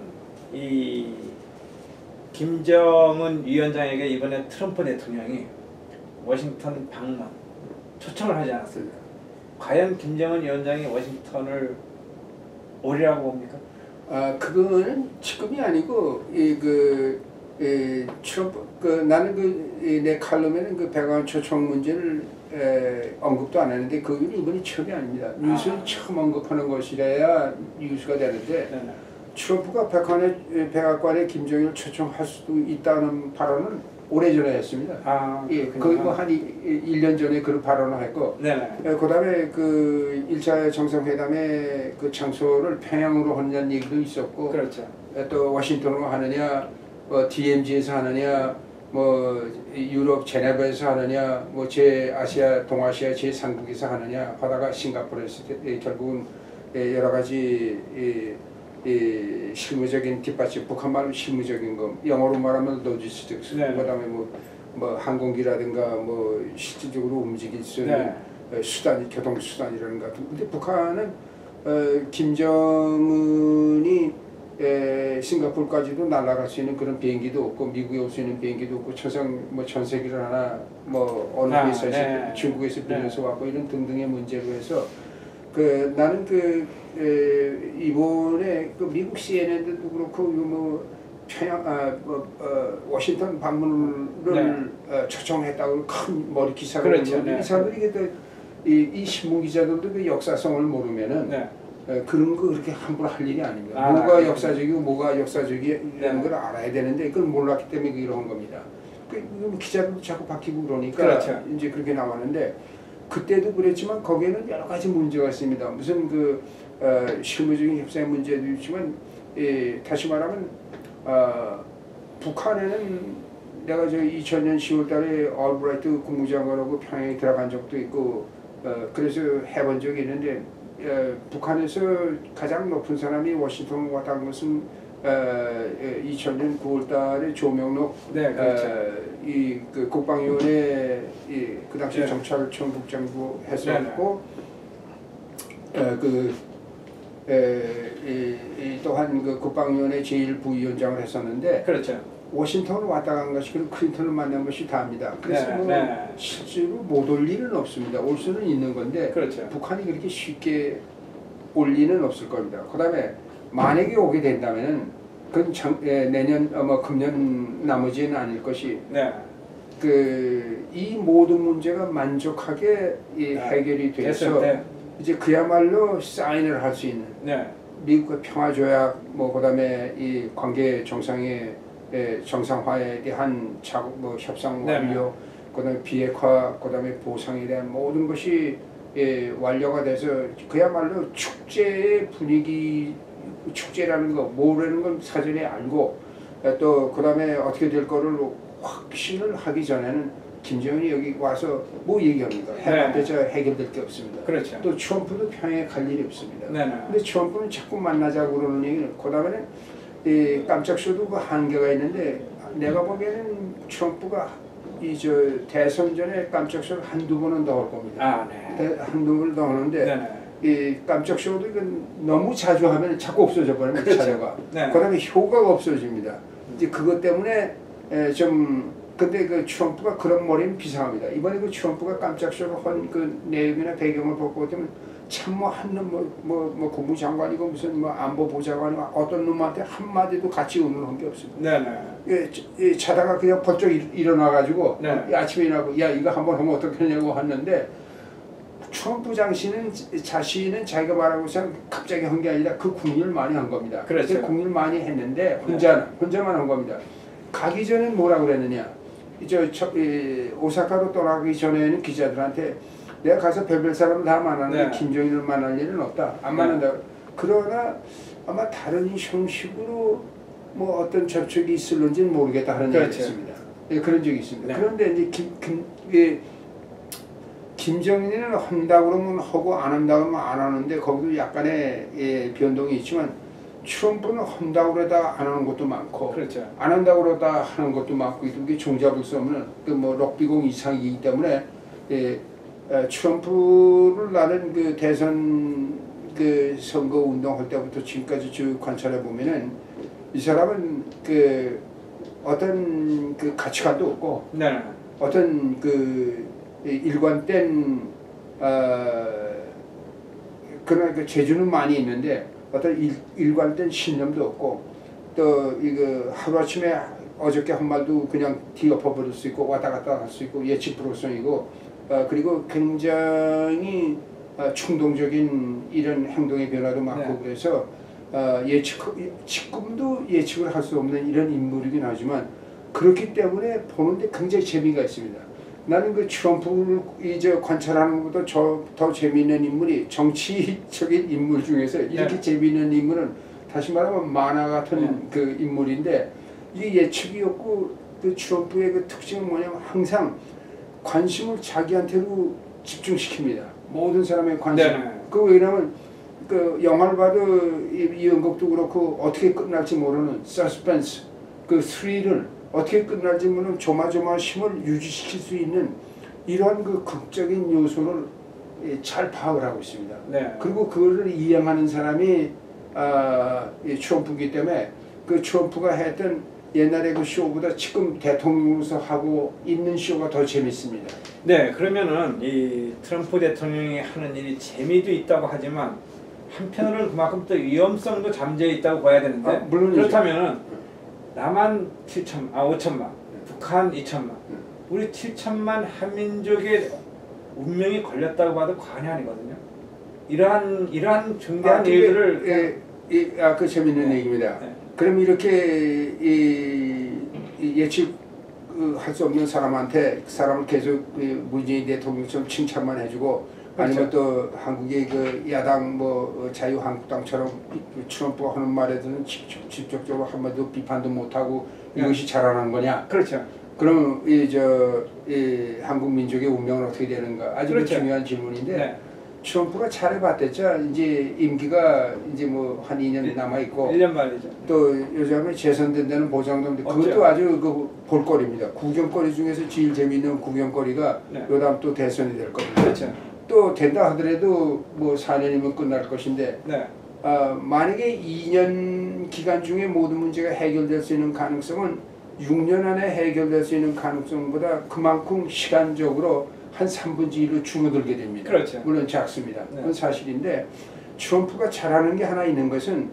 이 김정은 위원장에게 이번에 트럼프 대통령이 워싱턴 방문 초청을 하지 않았습니까? 과연 김정은 위원장이 워싱턴을 오리라고 봅니까? 그거는 지금이 아니고 나는 내 칼럼에는 그 백악관 초청 문제를 언급도 안 했는데 그건 이번이 처음이 아닙니다. 뉴스를 처음 언급하는 것이라야 뉴스가 되는데 네네. 트럼프가 백악관에 김정일을 초청할 수도 있다는 발언은 오래전에 했습니다. 거의 뭐 한 1년 전에 그런 발언을 했고 그 다음에 그 1차 정상회담의 그 장소를 평양으로 하느냐는 얘기도 있었고 그렇죠. 또 워싱턴으로 하느냐 DMZ에서 하느냐 뭐 유럽 제네바에서 하느냐 뭐 제아시아 동아시아 제3국에서 하느냐 하다가 싱가포르에서 결국은 여러 가지 실무적인 뒷받침, 북한말로 실무적인 거, 영어로 말하면 로지스틱스, 그다음에 뭐 항공기라든가 뭐 실질적으로 움직일 수 있는 수단, 교통 수단이라는 것 같은. 근데 북한은 김정은이 싱가포르까지도 날아갈 수 있는 그런 비행기도 없고 미국에 올 수 있는 비행기도 없고 전 세계를 하나 뭐 어느 회사에서 중국에서 빌려서 왔고 이런 등등의 문제로 해서 나는 이번에 미국 CNN도 그렇고 뭐 워싱턴 방문을 초청했다고 큰 머리 기사가 나오는데 이 사람들이 이 신문 기자들도 그 역사성을 모르면은 그런 거 그렇게 함부로 할 일이 아닙니다. 뭐가 역사적이고 뭐가 역사적이라는 걸 알아야 되는데 그걸 몰랐기 때문에 이런 겁니다. 기자들도 자꾸 바뀌고 그러니까 이제 그렇게 나왔는데. 그때도 그랬지만 거기에는 여러 가지 문제가 있습니다. 무슨 실무적인 협상의 문제도 있지만 다시 말하면 북한에는 내가 2000년 10월달에 얼브라이트 국무장관하고 평양에 들어간 적도 있고 그래서 해본 적이 있는데 북한에서 가장 높은 사람이 워싱턴 왔다 간 것은 2000년 9월달에 조명록 그 국방위원회 그 당시 정찰청 국장도 했었고 또한 그 국방위원회 제1부위원장을 했었는데 워싱턴을 왔다 간 것이 그리고 클린턴을 만난 것이 다입니다. 그래서 네, 뭐 네. 실제로 못 올 일은 없습니다. 올 수는 있는 건데 그렇죠. 북한이 그렇게 쉽게 올 리는 없을 겁니다. 그다음에 만약에 오게 된다면은 그건 내년 뭐 금년 나머지는 아닐 것이 네. 이 모든 문제가 만족하게 해결이 됐을 돼서 때. 이제 그야말로 사인을 할 수 있는 네. 미국의 평화 조약 뭐 그다음에 이 관계 정상화에 대한 작업 뭐 협상 완료, 그다음에 비핵화, 그다음에 보상에 대한 모든 것이 완료가 돼서 그야말로 축제의 분위기, 축제라는 거 뭐라는 건 사전에 알고 또 그다음에 어떻게 될 거를 확신을 하기 전에는 김정은이 여기 와서 뭐 얘기합니까? 해봤자 해결될 게 없습니다. 그렇죠. 또 트럼프도 평양에 갈 일이 없습니다. 네네. 근데 트럼프는 자꾸 만나자고 그러는 얘기는 그다음에는 이 깜짝쇼도 그 한계가 있는데 내가 보기에는 트럼프가 이 대선 전에 깜짝쇼를 한두 번은 더 할 겁니다. 아, 네. 한두 번을 더 하는데 네네. 이 깜짝쇼도 이건 너무 자주 하면 자꾸 없어져 버리면 그렇죠. 차례가. 네. 그다음에 효과가 없어집니다. 이제 그것 때문에 좀 근데 그 트럼프가 그런 머리는 비상합니다. 이번에 그 트럼프가 깜짝쇼를 한 그 내용이나 배경을 보고 보면 참 뭐 한놈 뭐 국무장관이고 무슨 뭐 안보보좌관이고 어떤 놈한테 한 마디도 같이 의논한 게 없습니다. 네네. 자다가 그냥 벌쩍 일어나가지고 네. 아침에 일어나고 야 이거 한번 하면 어떻겠냐고 하는데 트럼프 자신은 자기가 말하고 있으면 갑자기 한 게 아니라 그 궁리를 많이 한 겁니다. 그렇죠. 그 궁리를 많이 했는데 혼자만 한 겁니다. 가기 전에 뭐라 그랬느냐? 오사카로 떠나기 전에는 기자들한테 내가 가서 별별 사람을 다 만나는데 네. 김정일을 만날 일은 없다. 안 만난다. 그러나 아마 다른 형식으로 뭐 어떤 접촉이 있을는지는 모르겠다 하는 그렇죠. 얘기가 있습니다. 그런 적이 있습니다. 네. 그런데 이제 김정일은 한다고 그러면 하고 안 한다고 그러면 안 하는데 거기도 약간의 변동이 있지만 트럼프는 한다고 그러다 안 하는 것도 많고 그렇죠. 안 한다고 그러다 하는 것도 많고 이게 종잡을 수 없는 그 뭐 럭비공 이상이기 때문에 트럼프를 나는 그 대선 그 선거 운동할 때부터 지금까지 쭉 관찰해 보면은 이 사람은 그 어떤 그 가치관도 없고 네네. 어떤 그 일관된 그런 그 재주는 많이 있는데 어떤 일관된 신념도 없고 또 이거 하루아침에 어저께 한 말도 그냥 뒤엎어버릴 수 있고 왔다 갔다 할 수 있고 예측 불허성이고 그리고 굉장히 충동적인 이런 행동의 변화도 많고 네. 그래서 지금도 예측을 할 수 없는 이런 인물이긴 하지만 그렇기 때문에 보는데 굉장히 재미가 있습니다. 나는 그 트럼프를 이제 관찰하는 것보다 더 재미있는 인물이 정치적인 인물 중에서 이렇게 네. 재미있는 인물은 다시 말하면 만화 같은 네. 그 인물인데 이게 예측이 없고 그 트럼프의 그 특징은 뭐냐면 항상 관심을 자기한테로 집중시킵니다. 모든 사람의 관심. 네. 그 왜냐면 그 영화를 봐도 이 연극도 그렇고 어떻게 끝날지 모르는 서스펜스, 그 스릴을 어떻게 끝날지 모르는 조마조마심을 유지시킬 수 있는 이러한 그 극적인 요소를 잘 파악을 하고 있습니다. 네. 그리고 그거를 이행하는 사람이 트럼프이기 때문에 그 트럼프가 했던 옛날에 그 쇼보다 지금 대통령으로서 하고 있는 쇼가 더 재밌습니다. 네, 그러면은 이 트럼프 대통령이 하는 일이 재미도 있다고 하지만 한편으로는 그만큼 또 위험성도 잠재해 있다고 봐야 되는데 물론이죠. 그렇다면은 남한 5천만, 북한 2천만, 우리 7천만 한민족의 운명이 걸렸다고 봐도 과언이 아니거든요. 이러한 중대한 일들을 그 재밌는 네. 얘기입니다. 네. 그럼 이렇게 예측할 수 없는 사람을 계속 문재인 대통령처럼 칭찬만 해주고 그렇죠. 아니면 또 한국의 그 야당 뭐 자유한국당처럼 트럼프가 하는 말에 대해서는 직접적으로 한마디도 비판도 못하고 네. 이것이 잘하는 거냐? 그렇죠. 그럼 한국 민족의 운명은 어떻게 되는가? 아주 그렇죠. 중요한 질문인데 네. 트럼프가 잘해봤댔죠. 이제 임기가 이제 뭐 한 2년 남아 있고 1년 말이죠. 또 요즘에 재선된 데는 보장도인데 그것도 없죠. 아주 그 볼거리입니다. 구경거리 중에서 제일 재미있는 구경거리가 네. 요다음 또 대선이 될 겁니다. 그렇죠. 또 된다 하더라도 뭐 4년이면 끝날 것인데 네. 만약에 2년 기간 중에 모든 문제가 해결될 수 있는 가능성은 6년 안에 해결될 수 있는 가능성보다 그만큼 시간적으로 한 3분의 1로 줄어들게 됩니다. 그렇죠. 물론 작습니다. 네. 그건 사실인데 트럼프가 잘하는 게 하나 있는 것은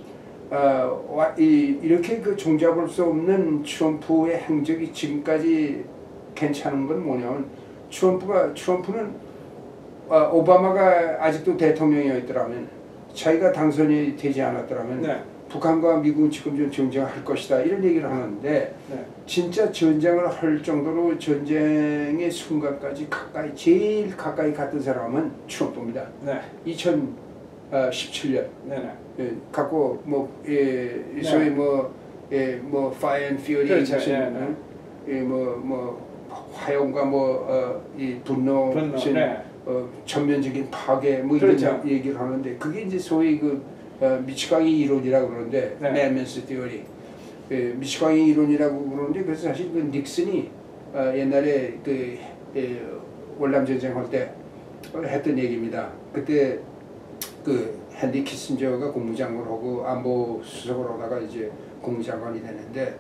이렇게 그 종잡을 수 없는 트럼프의 행적이 지금까지 괜찮은 건 뭐냐면 트럼프는 오바마가 아직도 대통령이었더라면 자기가 당선이 되지 않았더라면 네. 북한과 미국은 지금 좀 전쟁할 것이다 이런 얘기를 하는데 네. 진짜 전쟁을 할 정도로 전쟁의 순간까지 제일 가까이 갔던 사람은 트럼프입니다. 네. 2017년 네네. 갖고 소위 뭐 Fire and Fury 그렇죠. 무슨 화염과 이 분노 무슨 네. 전면적인 파괴 뭐 그렇죠. 이런 얘기를 하는데 그게 이제 소위 미치광이 이론이라고 그러는데 네. 매먼스 티어리 미치광이 이론이라고 그러는데 그래서 사실 그 닉슨이 옛날에 월남 전쟁할 때 했던 얘기입니다. 그때 그 헨리 키신저가 국무장관을 하고 안보 수석을 하다가 이제 국무장관이 됐는데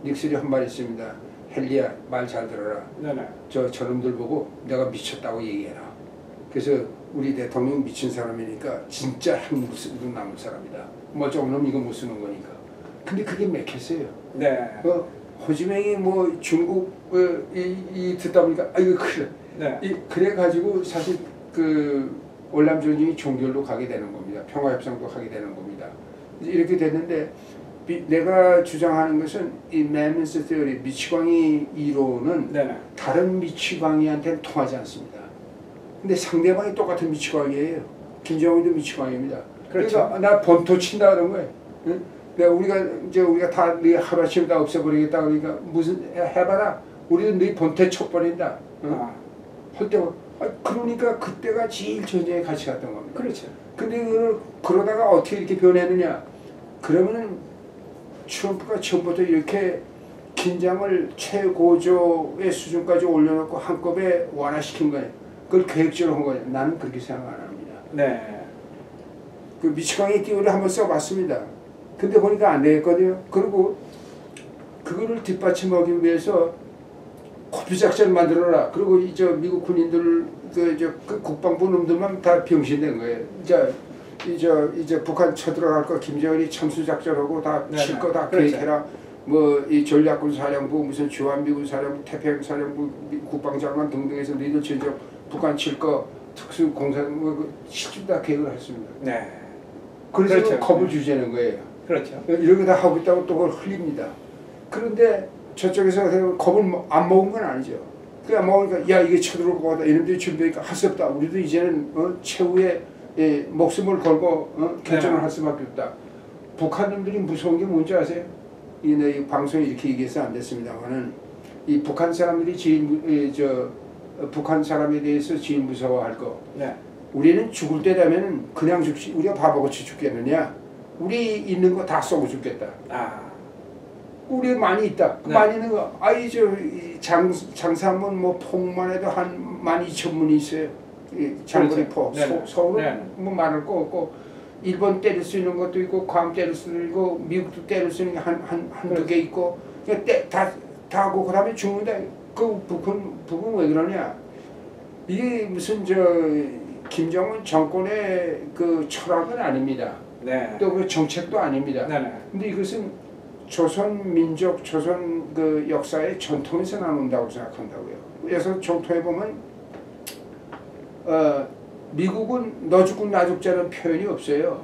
닉슨이 한 말 있습니다. 헨리야 말 잘 들어라. 네네. 저놈들 보고 내가 미쳤다고 얘기해라. 그래서 우리 대통령 미친 사람이니까 진짜 핵무기로 남을 사람이다. 뭐 저놈 이거 못 쓰는 거니까. 근데 그게 맥혔어요. 네. 호지맹이 뭐 중국 듣다 보니까 이거 그래. 네. 그래 가지고 사실 그 월남 전쟁이 종결로 가게 되는 겁니다. 평화 협상도 하게 되는 겁니다. 이렇게 됐는데 내가 주장하는 것은 이 매먼스 티어리 미치광이 이론은 네네. 다른 미치광이한테는 통하지 않습니다. 근데 상대방이 똑같은 미치광이에요. 김정은도 미치광입니다. 그렇죠. 그러니까 나 본토 친다 그런 거예요. 응? 우리가 다 하루아침에 다 없애버리겠다 그러니까 무슨 해봐라. 우리는 네 본토에 쳐버린다. 응? 할 때 그러니까 그때가 제일 전쟁에 같이 갔던 겁니다. 그렇죠. 근데 그러다가 어떻게 이렇게 변했느냐? 그러면은 트럼프가 처음부터 이렇게 긴장을 최고조의 수준까지 올려놓고 한꺼번에 완화시킨 거예요. 그걸 계획적으로 한 거예요. 나는 그렇게 생각 안 합니다. 네. 그 미치광이 띠오를 한번 써봤습니다. 근데 보니까 안 되겠거든요. 그리고 그거를 뒷받침하기 위해서 코피 작전을 만들어라. 그리고 미국 군인들 그 국방부 놈들만 다 병신된 거예요. 이제 북한 쳐들어갈 거 김정은이 참수 작전하고 다 칠 거 다 계획해라. 뭐 이 전략군 사령부 무슨 주한미군 사령부 태평양 사령부 국방장관 등등에서 너희들 전적 북한 칠 거 특수 공사 뭐 실질 다 계획을 했습니다. 네. 그래서 그렇죠. 겁을 주자는 거예요. 그렇죠. 이런 거 다 하고 있다고 또 그걸 흘립니다. 그런데 저쪽에서 겁을 안 먹은 건 아니죠. 그냥 먹으니까 야 이게 쳐들어올 거다 이놈들이 준비하니까 할 수 없다. 우리도 이제는 최후의 목숨을 걸고 결정을 할 수밖에 없다. 북한 놈들이 무서운 게 뭔지 아세요? 이 방송에 이렇게 얘기해서 안 됐습니다만은 이 북한 사람들이 북한 사람에 대해서 제일 무서워할 거. 네. 우리는 죽을 때 되면은 그냥 죽지. 우리가 바보같이 죽겠느냐? 우리 있는 거 다 쏘고 죽겠다. 우리 많이 있다. 네. 많이 있는 거. 장사문 뭐 폭만 해도 한 12,000문이 있어요. 장거리 폭. 서울은 네. 뭐 말할 거 없고 일본 때릴 수 있는 것도 있고 괌 때릴 수도 있고 미국도 때릴 수 있는 게 한두 개 있고 다 하고 그다음에 죽는다. 그 북은 왜 그러냐? 이게 무슨 김정은 정권의 그 철학은 아닙니다. 네. 또 그 정책도 아닙니다. 네네. 근데 이것은 조선 민족, 조선 그 역사의 전통에서 나온다고 생각한다고요. 그래서 정통에 보면 미국은 너 죽고 나 죽자는 표현이 없어요.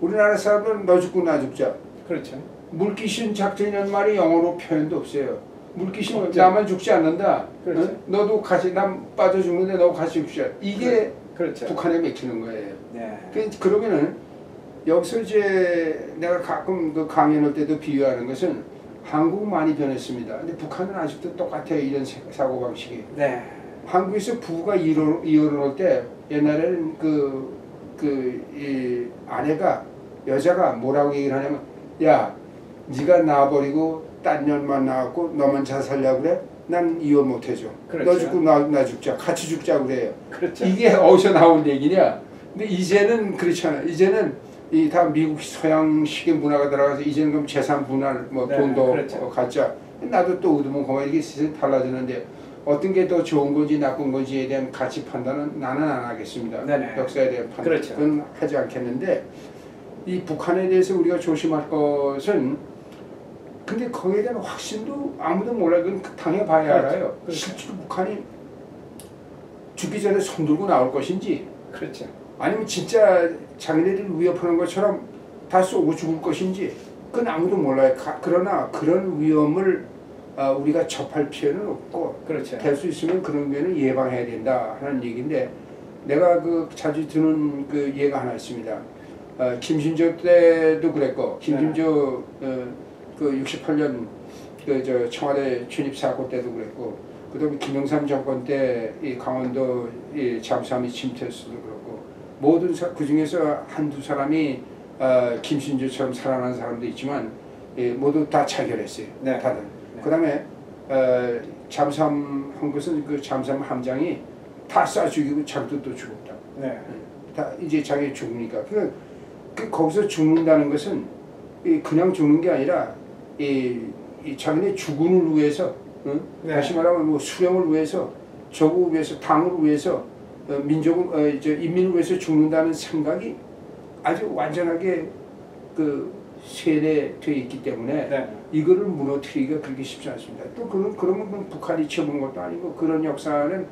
우리나라 사람들은 너 죽고 나 죽자. 그렇죠. 물귀신 작전이라는 말이 영어로 표현도 없어요. 물귀신은 없죠. 나만 죽지 않는다. 그렇죠. 응? 너도 같이 난 빠져 죽는데 너 같이 죽자. 이게 그렇죠. 북한에 맥히는 거예요. 네. 그러면은 여기서 이제 내가 가끔 그 강연할 때도 비유하는 것은 한국은 많이 변했습니다. 근데 북한은 아직도 똑같아요. 이런 사고방식이. 네. 한국에서 부부가 이혼을 때 옛날에는 이 아내가 여자가 뭐라고 얘기를 하냐면 야 네가 낳아버리고 딴 년만 낳았고 너만 잘 살려고 그래? 난 이혼 못 해줘. 그렇죠. 너 죽고 나 죽자. 같이 죽자 그래요. 그렇죠. 이게 어디서 나온 얘기냐? 근데 이제는 그렇잖아. 이제는 이 다 미국 서양식의 문화가 들어가서 이제는 그럼 재산 분할, 뭐 네, 돈도 그렇죠. 갖자 나도 또 얻으면 고마 이게 세상이 달라지는데 어떤 게 더 좋은 건지 나쁜 건지에 대한 가치 판단은 나는 안 하겠습니다. 네네. 역사에 대한 판단 그렇죠. 그건 하지 않겠는데 이 북한에 대해서 우리가 조심할 것은 근데 거기에 대한 확신도 아무도 몰라요. 그건 당해봐야 그렇죠. 알아요. 그렇죠. 실제로 북한이 죽기 전에 손 들고 나올 것인지 그렇죠. 아니면 진짜 자기네들을 위협하는 것처럼 다 쏘고 죽을 것인지 그건 아무도 몰라요. 그러나 그런 위험을 우리가 접할 필요는 없고 그렇죠. 될 수 있으면 그런 거는 예방해야 된다 하는 얘기인데 내가 그 자주 드는 그 예가 하나 있습니다. 김신조 때도 그랬고 김신조 그 68년 그 저 청와대 출입 사고 때도 그랬고 그다음에 김영삼 정권 때 이 강원도 이 잠수함이 침투했을 때도 그렇고 모든 그 중에서 한두 사람이 김신조처럼 살아난 사람도 있지만 모두 다 자결했어요. 네. 다들. 네. 그다음에 잠수함 한 것은 그 잠수함 함장이 다 쏴 죽이고 자기도 또 죽었다. 네. 다 이제 자기 죽으니까 그 거기서 죽는다는 것은 그냥 죽는 게 아니라 이 자기네 주군을 위해서 네. 다시 말하면 뭐 수령을 위해서 조국을 위해서 당을 위해서 민족을 인민을 위해서 죽는다는 생각이 아주 완전하게 그 세뇌되어 있기 때문에 네. 이거를 무너뜨리기가 그렇게 쉽지 않습니다. 또 그러면 북한이 쳐본 것도 아니고 그런 역사는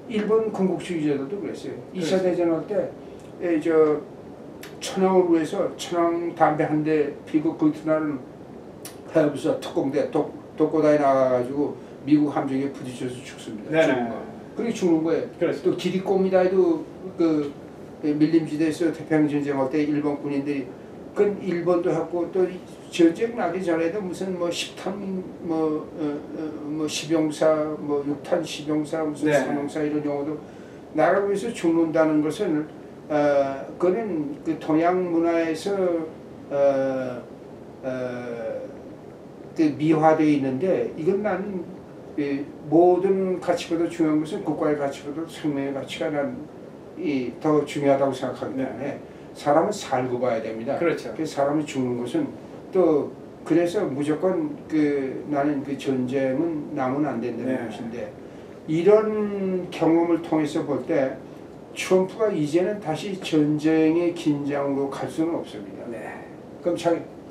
일본 군국주의자들도 그랬어요. 2차 대전 할 때 천황을 위해서 천황 담배 한 대 피고 그 이튿날은 하야부사 특공대 독고다에 나가가지고 미국 함정에 부딪혀서 죽습니다. 네네. 죽은 거. 그렇게 죽는 거예요. 그렇죠. 또 기립고미다에도 그 밀림지대에서 태평양 전쟁할 때 일본 군인들이 그 일본도 했고 또 전쟁 나기 전에도 무슨 뭐 10탄 뭐 시병사 뭐 6탄 시병사 무슨 네. 산용사 이런 용어도 나라를 위해서 죽는다는 것은 그거는 그 동양 문화에서 그 미화되어 있는데 이건 나는 모든 가치보다 중요한 것은 국가의 가치보다 생명의 가치가 더 중요하다고 생각하기 때문에 사람은 살고 봐야 됩니다. 그렇죠. 그 사람이 죽는 것은 또 그래서 무조건 나는 그 전쟁은 나면 안 된다는 네. 것인데 이런 경험을 통해서 볼 때 트럼프가 이제는 다시 전쟁의 긴장으로 갈 수는 없습니다. 네. 그럼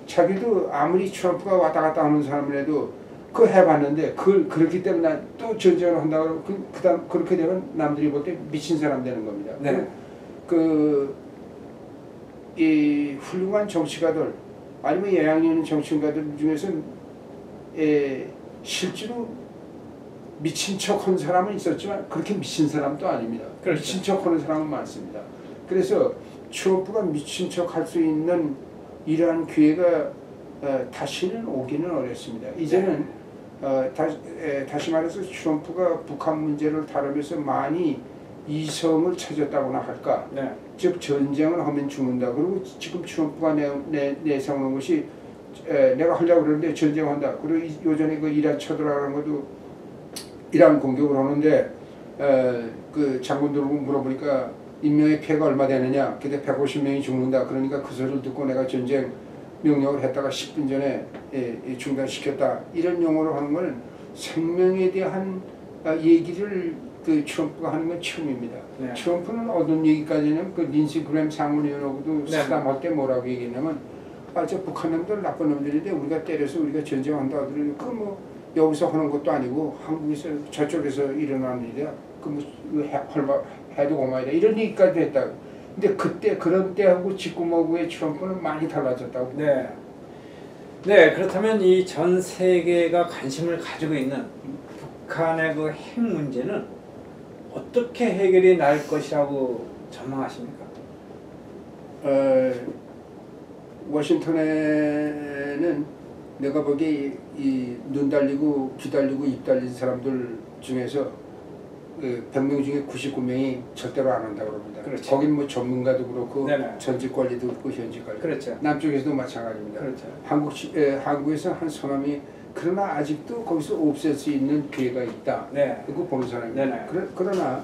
자기도 아무리 트럼프가 왔다 갔다 하는 사람이라도 그거 해봤는데 그렇기 때문에 난 또 전쟁을 한다고 그다음 그렇게 되면 남들이 볼 때 미친 사람 되는 겁니다. 네. 이 훌륭한 정치가들 아니면 영향력 있는 정치인가들 중에서는 실제로 미친 척한 사람은 있었지만 그렇게 미친 사람도 아닙니다. 그렇죠. 미친 척하는 사람은 많습니다. 그래서 트럼프가 미친 척할 수 있는 이러한 기회가 다시는 오기는 어렵습니다. 이제는 다시 말해서 트럼프가 북한 문제를 다루면서 많이 이성을 찾았다고나 할까. 네. 즉 전쟁을 하면 죽는다. 그리고 지금 트럼프가 내세우는 것이 내가 하려고 그러는데 전쟁한다. 그리고 요전에 그 이란 쳐들어가는 것도 이란 공격을 하는데 그 장군들 물어보니까 인명의 피해가 얼마 되느냐. 근데 150명이 죽는다. 그러니까 그 소리를 듣고 내가 전쟁 명령을 했다가 10분 전에 중단시켰다. 이런 용어로 하는 건 생명에 대한 얘기를 그 트럼프가 하는 건 처음입니다. 네. 트럼프는 어떤 얘기까지는 그 린시 그램 상원의원하고도 네. 사담할 때 뭐라고 얘기했냐면 저 북한 놈들 나쁜 놈들인데 우리가 때려서 우리가 전쟁한다 하더니 그 뭐 여기서 하는 것도 아니고 한국에서 저쪽에서 일어나는 일이야. 그뭐 해도 고마이다 이런 얘기까지 했다. 근데 그때 그런 때하고 지금하고의 트럼프는 많이 달라졌다고. 네. 네, 그렇다면 이 전 세계가 관심을 가지고 있는 북한의 그 핵 문제는 어떻게 해결이 날 것이라고 전망하십니까? 워싱턴에는 내가 보기에 눈 달리고 귀 달리고 입 달린 사람들 중에서 100명 중에 99명이 절대로 안 한다고 그럽니다. 그렇죠. 거긴 뭐 전문가도 그렇고 네네. 전직 관리도 그렇고 현직 관리. 그렇죠. 남쪽에서도 마찬가지입니다. 그렇죠. 한국에서 한 사람이 그러나 아직도 거기서 없앨 수 있는 기회가 있다. 네. 그거 보는 사람입니다. 네네. 그러나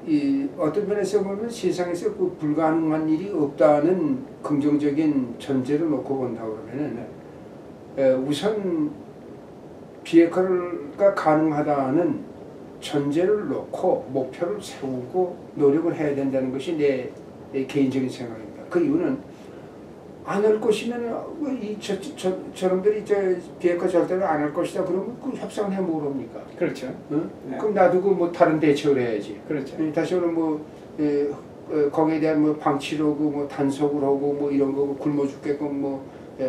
이 어떤 면에서 보면 세상에서 그 불가능한 일이 없다는 긍정적인 전제를 놓고 본다 그러면은 우선 비핵화가 가능하다는 전제를 놓고 목표를 세우고 노력을 해야 된다는 것이 내 개인적인 생각입니다. 그 이유는 안 할 것이면 저놈들이 비핵화 절대로 안 할 것이다 그러면 그 협상을 해 뭐합니까? 그렇죠. 응? 네. 그럼 놔두고 뭐 다른 대처를 해야지. 그렇죠. 다시 오는 뭐 거기에 대한 뭐 방치를 하고 뭐 단속을 하고 뭐 이런 거 굶어 죽게끔 뭐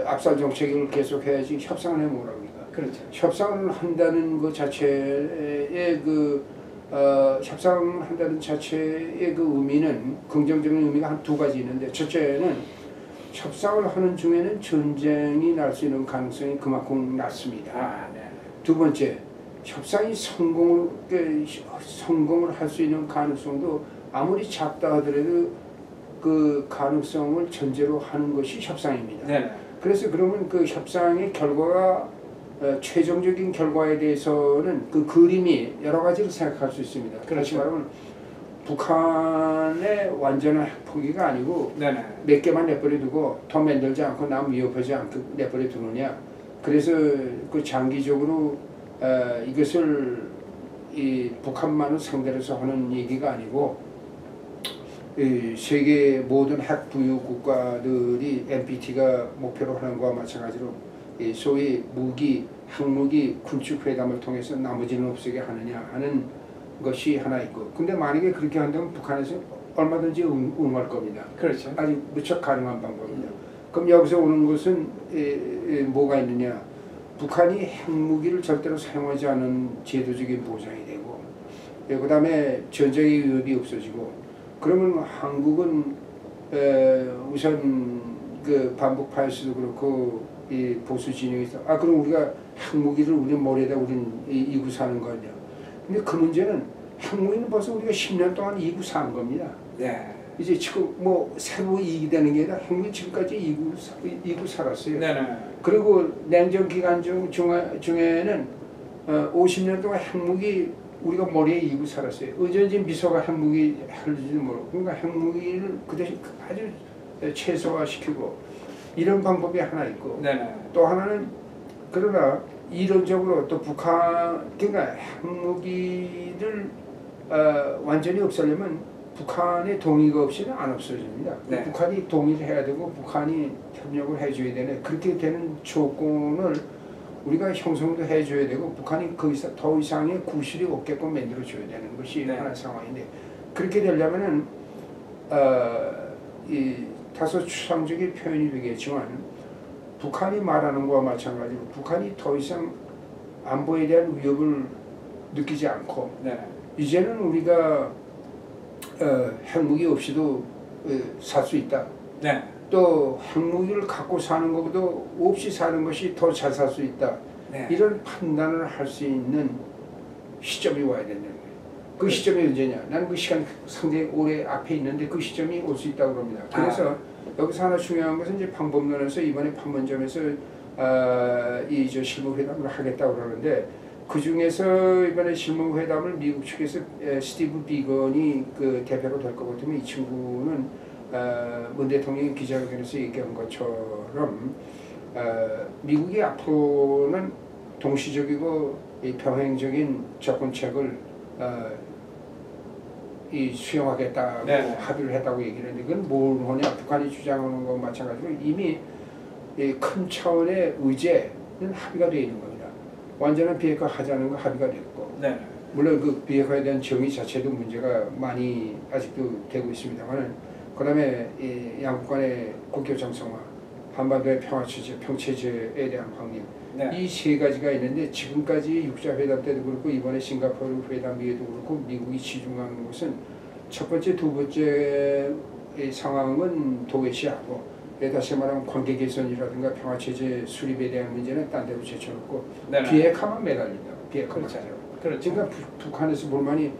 압살 정책을 계속 해야지 협상을 해 뭐랍니까? 그렇죠. 협상을 한다는 것 자체의 협상을 한다는 자체의 그 의미는 긍정적인 의미가 한 두 가지 있는데, 첫째는 협상을 하는 중에는 전쟁이 날 수 있는 가능성이 그만큼 낮습니다. 아, 네. 두 번째, 협상이 성공을 할 수 있는 가능성도 아무리 작다 하더라도 그 가능성을 전제로 하는 것이 협상입니다. 네. 그래서 그러면 그 협상의 결과가 최종적인 결과에 대해서는 그 그림이 여러 가지를 생각할 수 있습니다. 그렇죠. 다시 말하면 북한의 완전한 핵포기가 아니고 네네. 몇 개만 내버려 두고 더 만들지 않고 남 위협하지 않고 내버려 두느냐. 그래서 그 장기적으로 이것을 이 북한만을 상대로 해서 하는 얘기가 아니고 이 세계 모든 핵 부유 국가들이 NPT가 목표로 하는 것과 마찬가지로 이 소위 핵무기 군축 회담을 통해서 나머지는 없애게 하느냐 하는 것이 하나 있고, 근데 만약에 그렇게 한다면 북한에서 얼마든지 응할 겁니다. 그렇죠. 아주 무척 가능한 방법입니다. 그럼 여기서 오는 것은 뭐가 있느냐? 북한이 핵무기를 절대로 사용하지 않은 제도적인 보장이 되고, 그 다음에 전쟁의 위협이 없어지고, 그러면 한국은 우선 그 반북 파이스도 그렇고 이 보수 진영에서 그럼 우리가 핵무기를 우리 머리에다 우린 이구 사는 거 아니야? 근데 그 문제는 핵무기는 벌써 우리가 10년 동안 이구 산 겁니다. 네. 이제 지금 뭐 새로 이익이 되는 게 아니라 핵무기 지금까지 이구 살았어요. 네네. 그리고 냉전 기간 중에는 50년 동안 핵무기 우리가 머리에 이고 살았어요. 어쩐지 미소가 핵무기 할지도 모르고, 그러니까 핵무기를 그 대신 아주 최소화시키고 이런 방법이 하나 있고, 네네. 또 하나는 그러나 이론적으로 또 그러니까 핵무기를 완전히 없애려면 북한의 동의가 없이는 안 없어집니다. 네. 북한이 동의를 해야 되고 북한이 협력을 해줘야 되네. 그렇게 되는 조건을 우리가 형성도 해줘야 되고 북한이 거기서 더 이상의 구실이 없게끔 만들어줘야 되는 것이 네. 하나의 상황인데, 그렇게 되려면은 이 다소 추상적인 표현이 되겠지만 북한이 말하는 것과 마찬가지로 북한이 더 이상 안보에 대한 위협을 느끼지 않고 네. 이제는 우리가 핵무기 없이도 살 수 있다. 네. 또 핵무기를 갖고 사는 것보다 없이 사는 것이 더 잘 살 수 있다. 네. 이런 판단을 할 수 있는 시점이 와야 된다는 거예요. 그 시점이 언제냐? 나는 그 시간이 상당히 오래 앞에 있는데 그 시점이 올 수 있다고 합니다. 그래서 여기서 하나 중요한 것은 이제 방법론에서 이번에 판문점에서 이 실무회담을 하겠다고 그러는데, 그 중에서 이번에 실무회담을 미국 측에서 스티브 비건이 그 대표로 될 것 같으면 이 친구는 문 대통령이 기자회견에서 얘기한 것처럼 미국이 앞으로는 동시적이고 병행적인 접근책을 수용하겠다고 네. 합의를 했다고 얘기를 했는데, 그건 뭘 하냐? 북한이 주장하는 것과 마찬가지로 이미 큰 차원의 의제는 합의가 되어 있는 겁니다. 완전한 비핵화 하자는 거 합의가 됐고, 네. 물론 그 비핵화에 대한 정의 자체도 문제가 많이 아직도 되고 있습니다만은, 그다음에 이 양국 간의 국교 정상화, 한반도의 평화체제, 평체제에 대한 확립, 네. 이 세 가지가 있는데, 지금까지 육자 회담 때도 그렇고 이번에 싱가포르 회담 위에도 그렇고 미국이 치중하는 것은 첫 번째, 두 번째 상황은 도외시하고, 다시 말하면 관계 개선이라든가 평화체제 수립에 대한 문제는 딴 데로 제쳐놓고 네네. 비핵화만 매달린다. 비핵화만. 그렇죠. 그렇죠. 그러니까 북한에서 불만이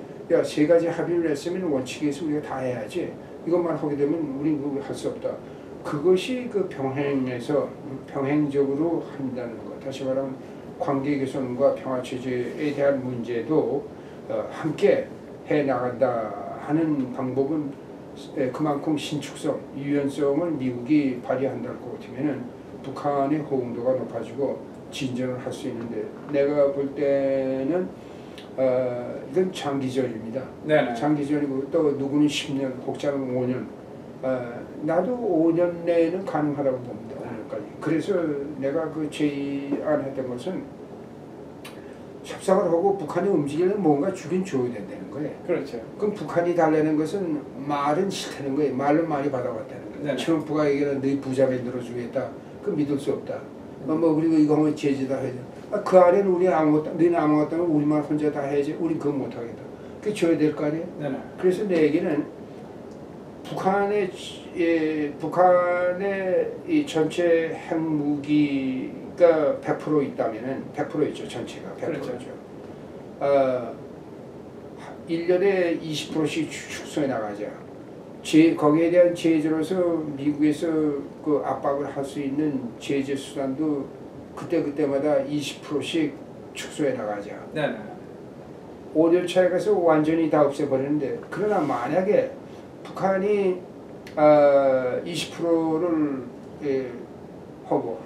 세 가지 합의를 했으면 원칙에서 우리가 다 해야지, 이것만 하게 되면 우리 그거 할 수 없다. 그것이 그 병행에서 병행적으로 한다는 것. 다시 말하면 관계 개선과 평화체제에 대한 문제도 함께 해 나간다 하는 방법은 그만큼 신축성, 유연성을 미국이 발휘한다고 같으면은 북한의 호응도가 높아지고 진전을 할 수 있는데 내가 볼 때는 이건 장기전입니다. 네네. 장기전이고 또 누구는 10년, 혹자는 5년. 나도 5년 내에는 가능하다고 봅니다. 5년까지. 그래서 내가 그 제안했던 것은 협상을 하고 북한이 움직이려면 뭔가 주긴 줘야 된다는 거예요. 그렇죠. 그럼 북한이 달라는 것은 말은 싫다는 거예요. 말은 많이 받아왔다는 거예요. 네네. 트럼프가 얘기는 너희 부자 만들어주겠다. 그 믿을 수 없다. 그리고 이거 하면 제재다 해야지. 그 안에는 우리 아무것도, 너희는 아무것도 하면 우리만 혼자 다 해야지. 우린 그거 못하겠다. 그게 줘야 될 거 아니에요. 네네. 그래서 내 얘기는 북한의 이 전체 핵무기가 100% 있다면은 100%죠. 전체가 100%죠. 그렇죠. 1년에 20%씩 축소해 나가자. 거기에 대한 제재로서 미국에서 그 압박을 할 수 있는 제재 수단도 그때마다 20%씩 축소해 나가자. 네네. 5년 차에 가서 완전히 다 없애버리는데 그러나 만약에 북한이 20%를 하고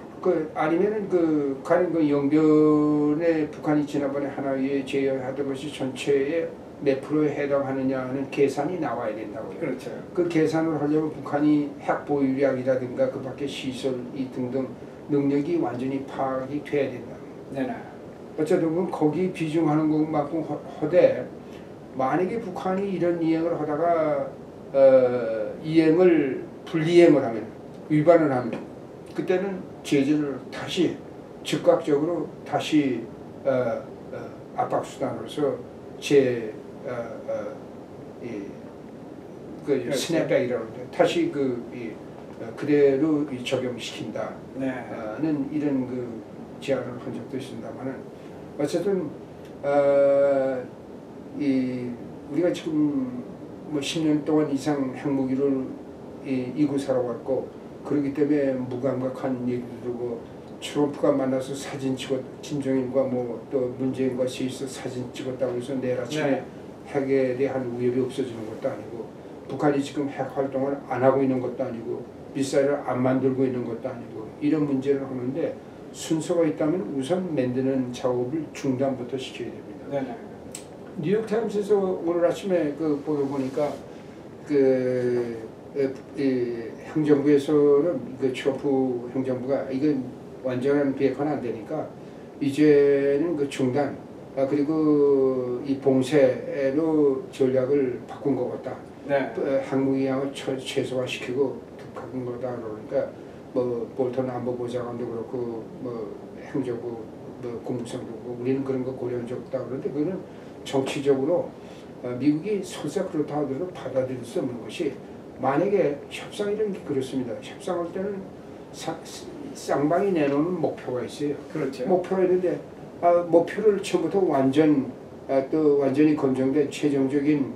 아니면은 가는 영변에 북한이 지난번에 하나의 제어하던 것이 전체의 몇 프로에 해당하느냐는 계산이 나와야 된다고요. 그렇죠. 그 계산을 하려면 북한이 핵 보유량이라든가 그 밖에 시설 등등 능력이 완전히 파악이 돼야 된다. 네네. 어쨌든 거기 비중하는 것만큼 하되 만약에 북한이 이런 이행을 하다가 불이행을 하면 위반을 하면 그때는 제재를 다시 즉각적으로 다시 압박 수단으로서 스냅백이라고 하는데 다시 그대로 적용시킨다는 네. 이런 제안을 한 적도 있습니다만은 어쨌든 우리가 지금 뭐 10년 동안 이상 핵무기를 이고 살아왔고 그렇기 때문에 무감각한 얘기도 들고 트럼프가 만나서 사진 찍었 김정일과 뭐 또 문재인과 셋이서 사진 찍었다고 해서 내일 아침에 네. 핵에 대한 위협이 없어지는 것도 아니고 북한이 지금 핵 활동을 안 하고 있는 것도 아니고 미사일을 안 만들고 있는 것도 아니고 이런 문제를 하는데 순서가 있다면 우선 만드는 작업을 중단부터 시켜야 됩니다. 네네. 뉴욕타임스에서 오늘 아침에 보도 보니까 행정부에서는 트럼프 행정부가 이건 완전한 비핵화는 안 되니까 이제는 중단 그리고 이 봉쇄로 전략을 바꾼 것 같다. 네. 핵무기량을 최소화시키고 바꾼 거다 그러니까 뭐 볼턴 안보보좌관도 그렇고 뭐 행정부 국무성도 그렇고 우리는 그런 거 고려한 적 없다 그런데 그거는 정치적으로 미국이 설사 그렇다 하더라도 받아들일 수 없는 것이 만약에 협상이라는 게 그렇습니다. 협상할 때는 쌍방이 내놓는 목표가 있어요. 그렇죠. 목표가 있는데 목표를 처음부터 완전히 검증된 최종적인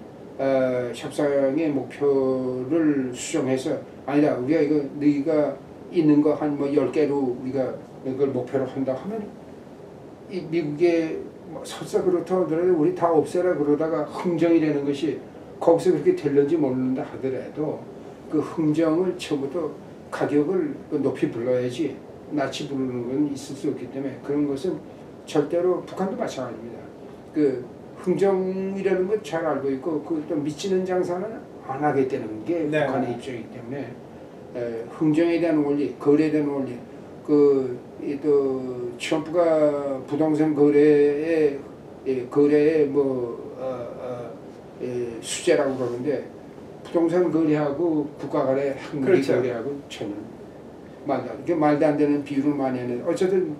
협상의 목표를 수정해서 아니다 우리가 이거 너희가 있는 거 한 뭐 10개로 우리가 이걸 목표로 한다 하면 이 미국의 설사 그렇다 하더라도 우리 다 없애라 그러다가 흥정이 되는 것이 거기서 그렇게 될는지 모르는다 하더라도 그 흥정을 처음부터 가격을 높이 불러야지 낮이 부르는 건 있을 수 없기 때문에 그런 것은 절대로 북한도 마찬가지입니다. 흥정이라는 건 잘 알고 있고 또 미치는 장사는 안 하겠다는 게 네. 북한의 입장이기 때문에 흥정에 대한 원리, 거래에 대한 원리 또 트럼프가 부동산 거래의 수재라고 그러는데 부동산 거래하고 국가 간의 핵무기 그렇죠. 거래하고 전혀 말도 안 되는 비유를 많이 하는데 어쨌든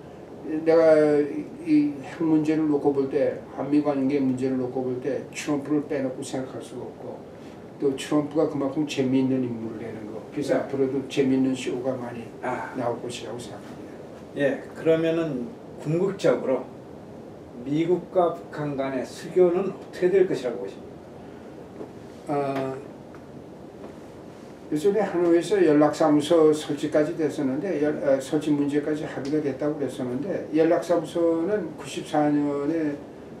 내가 이 핵 문제를 놓고 볼 때 한미 관계 문제를 놓고 볼 때 트럼프를 빼놓고 생각할 수가 없고 또 트럼프가 그만큼 재미있는 인물을 내는 거 그래서 네. 앞으로도 재미있는 쇼가 많이 나올 것이라고 생각합니다. 예, 그러면은 궁극적으로 미국과 북한 간의 수교는 어떻게 될 것이라고 보십니까? 요즘에 하노이에서 연락사무소 설치까지 됐었는데 설치 문제까지 합의가 됐다고 그랬었는데 연락사무소는 94년에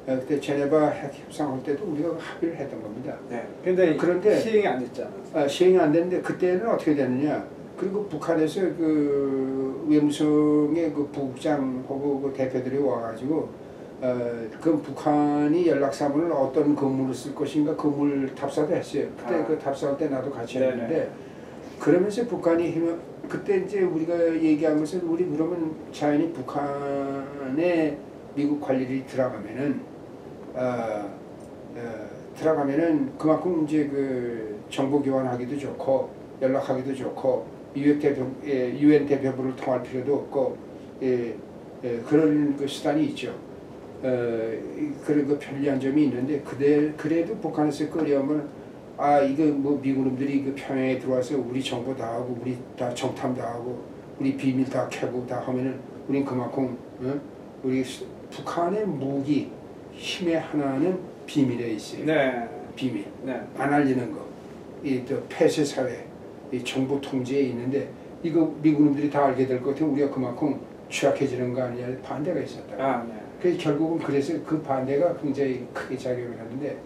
그때 제네바 핵 협상할 때도 우리가 합의를 했던 겁니다. 네. 그런데 시행이 안 됐잖아요. 시행이 안 됐는데 그때는 어떻게 됐느냐 그리고 북한에서 그 외무성의 그 부국장하고 그 대표들이 와가지고 그 북한이 연락사무를 어떤 건물을 쓸 것인가 건물 탑사도 했어요. 그때 그 탑사할 때 나도 같이 했는데 그러면서 북한이 그때 이제 우리가 얘기한 것은 우리 그러면 자연히 북한에 미국 관리들이 들어가면은 그만큼 이제 그 정보 교환하기도 좋고 연락하기도 좋고 유엔 대표부를 통할 필요도 없고 그런 그 수단이 있죠. 그런 그 편리한 점이 있는데 그래도 북한에서 끌려오면 이거 뭐 미국 놈들이 그 평양에 들어와서 우리 정보 다 하고 우리 다 정탐 다 하고 우리 비밀 다 캐고 다 하면은 우린 그만큼 우리 북한의 무기 힘의 하나는 비밀에 있어요. 네. 비밀. 네. 안 알리는 거. 이 또 폐쇄 사회, 이 정보 통제에 있는데 이거 미국 놈들이 다 알게 될 것 같으면 우리가 그만큼 취약해지는 거 아니냐 반대가 있었다. 네. 그래서 결국은 그래서 그 반대가 굉장히 크게 작용을 하는데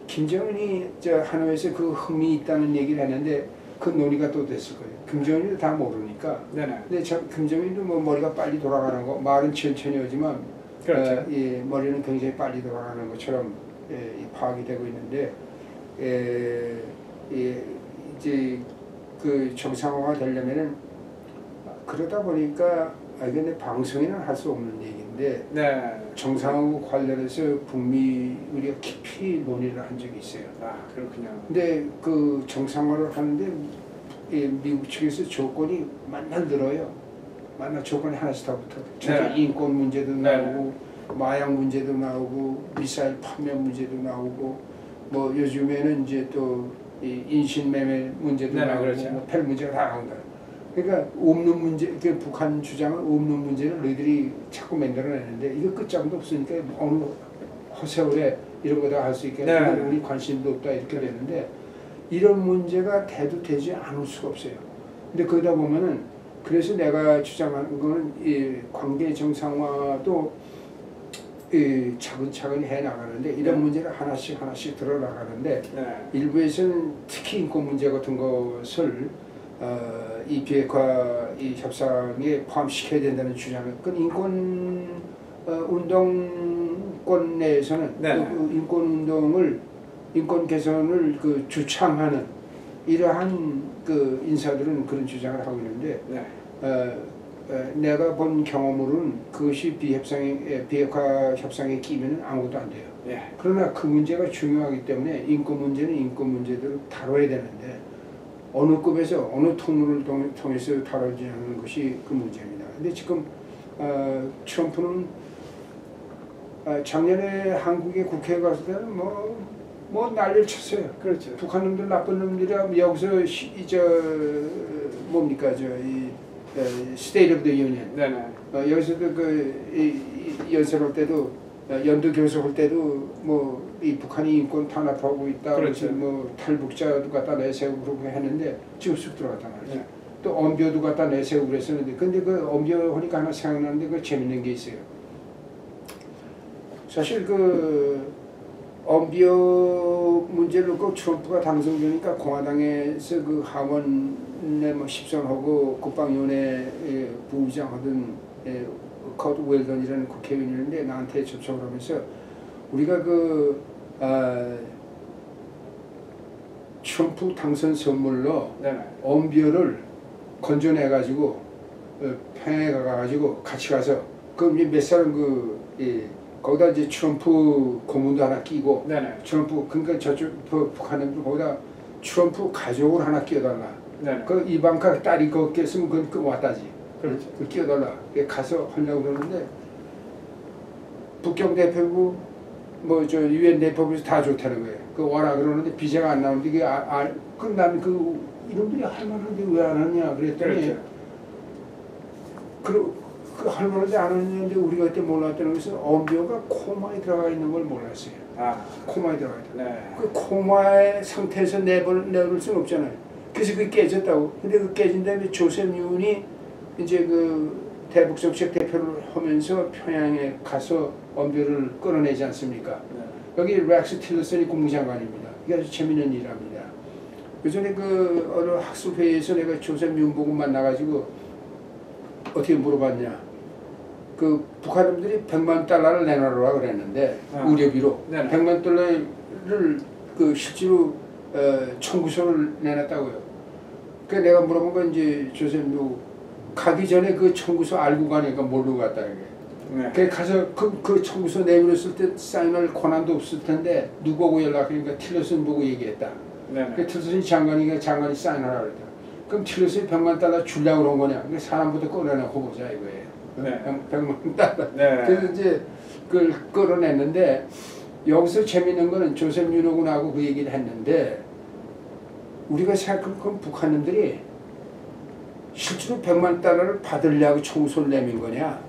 김정은이 저 하노이에서 그 흥미 있다는 얘기를 했는데 그 논의가 또 됐을 거예요. 김정은이도 다 모르니까. 네네. 근데 김정은이도 뭐 머리가 빨리 돌아가는 거 말은 천천히 하지만 그렇죠. 머리는 굉장히 빨리 돌아가는 것처럼 파악이 되고 있는데 이제 그 정상화가 되려면은 그러다 보니까 이건 방송에는 할 수 없는 얘기인데 네. 정상화 관련해서 북미 우리가 깊이 논의를 한 적이 있어요. 그렇군요. 근데 그 정상화를 하는데 미국 측에서 조건이 맨날 늘어요. 맨날 조건이 하나씩 더 붙어. 네. 인권 문제도 네. 나오고 마약 문제도 나오고 미사일 판매 문제도 나오고 뭐 요즘에는 이제 또 인신매매 문제도 네, 나오고 그렇죠. 뭐 별 문제가 다 나온다. 그러니까 없는 문제, 그 북한 주장은 없는 문제를 너희들이 자꾸 만들어내는데 이거 끝장도 없으니까 어느 허세월에 이런 거 다 할 수 있게 네. 우리 관심도 없다 이렇게 되는데 이런 문제가 돼도 되지 않을 수가 없어요. 근데 그러다 보면은 그래서 내가 주장하는 거는 이 관계 정상화도 차근차근 해 나가는데 이런 네. 문제를 하나씩 들어 나가는데 네. 일부에서는 특히 인권 문제 같은 것을 이 비핵화 이 협상에 포함시켜야 된다는 주장을 그 인권 운동권 내에서는 네. 그 인권 운동을 인권 개선을 그 주창하는 이러한 그 인사들은 그런 주장을 하고 있는데 네. 내가 본 경험으로는 그것이 비핵화 협상에 끼면 아무것도 안 돼요. 예. 그러나 그 문제가 중요하기 때문에 인권 문제는 인권 문제대로 다뤄야 되는데 어느 급에서 어느 통로를 통해서 다뤄지는 것이 그 문제입니다. 근데 지금 트럼프는 작년에 한국의 국회에 갔을 때는 뭐 난리를 쳤어요. 그렇죠. 북한 놈들 나쁜 놈들이라 여기서 뭡니까 State of the Union. 네네. 여기서도 연설할 때도 연두 교수할 때도 뭐 이 북한이 인권 탄압하고 있다. 그렇죠. 뭐 탈북자도 갖다 내세우고 그러고 했는데 지금 쑥 들어갔단 말이죠. 네. 또 엄비어도 갖다 내세우고 그랬었는데 근데 그 엄비어 하니까 하나 생각나는데 그 재밌는 게 있어요. 사실 그 엄비어 문제를 놓고 트럼프가 당선되니까 공화당에서 그 하원에 뭐 십선하고 국방위원회 부의장 하던 커트 웰던이라는 국회의원이었는데 나한테 접촉을 하면서 우리가 트럼프 당선 선물로 네네. 엄비어를 건져내가지고 평양에 가가지고 같이 가서 그럼 몇 사람 거기다 이제 트럼프 고문도 하나 끼고 네네. 트럼프 그러니까 저쪽 북한은 거기다 트럼프 가족을 하나 끼워달라. 네네. 그 이방카 딸이 그거 꼈으면 그 왔다지. 그렇죠. 그 끼워달라. 가서 하려고 그러는데 북경 대표부 저 유엔 대표부에서 다 좋다는 거예요. 그 와라 그러는데 비자가 안 나오는데 이게 그럼 나는 이놈들이 할 만한데 왜 안 하냐 그랬더니 그렇죠. 그 할 만한데 안 하는데 우리가 그때 몰랐다는 것은 엄비어가 코마에 들어가 있는 걸 몰랐어요. 코마에 들어가 있다. 네. 그 코마의 상태에서 내볼 수는 없잖아요. 그래서 그게 깨졌다고. 근데 그 깨진 다음에 조셉 윤이 이제 그 대북 정책 대표를 하면서 평양에 가서 엄비어를 끌어내지 않습니까? 네. 여기 렉스 틸러슨이 국무장관입니다. 이게 아주 재밌는 일합니다. 그전에 그 어느 학술회의에서 내가 조셉 윤복을 만나가지고 어떻게 물어봤냐. 그 북한놈들이 100만 달러를 내놔라 그랬는데 의료비로 네네. 100만 달러를 그 실제로 청구서를 내놨다고요. 그 내가 물어본 건 이제 조셉 윤 가기 전에 그 청구서 알고 가니까 모르고 갔다 이게. 네. 그 가서 그 청구서 내밀었을 때 사인할 권한도 없을 텐데 누구하고 연락하니까 틸러슨 보고 얘기했다. 네. 그 틸러슨 장관이 사인하라 그랬다. 그럼 틸러슨이 100만 달러 주려고 그런 거냐? 그 사람부터 꺼내놓고 보자 이거예요. 네. 100만 달러. 네. 그래서 이제 그걸 끌어냈는데 여기서 재밌는 거는 조셉 윤호군하고 그 얘기를 했는데 우리가 생각하면 그건 북한놈들이 실제로 100만 달러를 받으려고 청구서를 내민 거냐?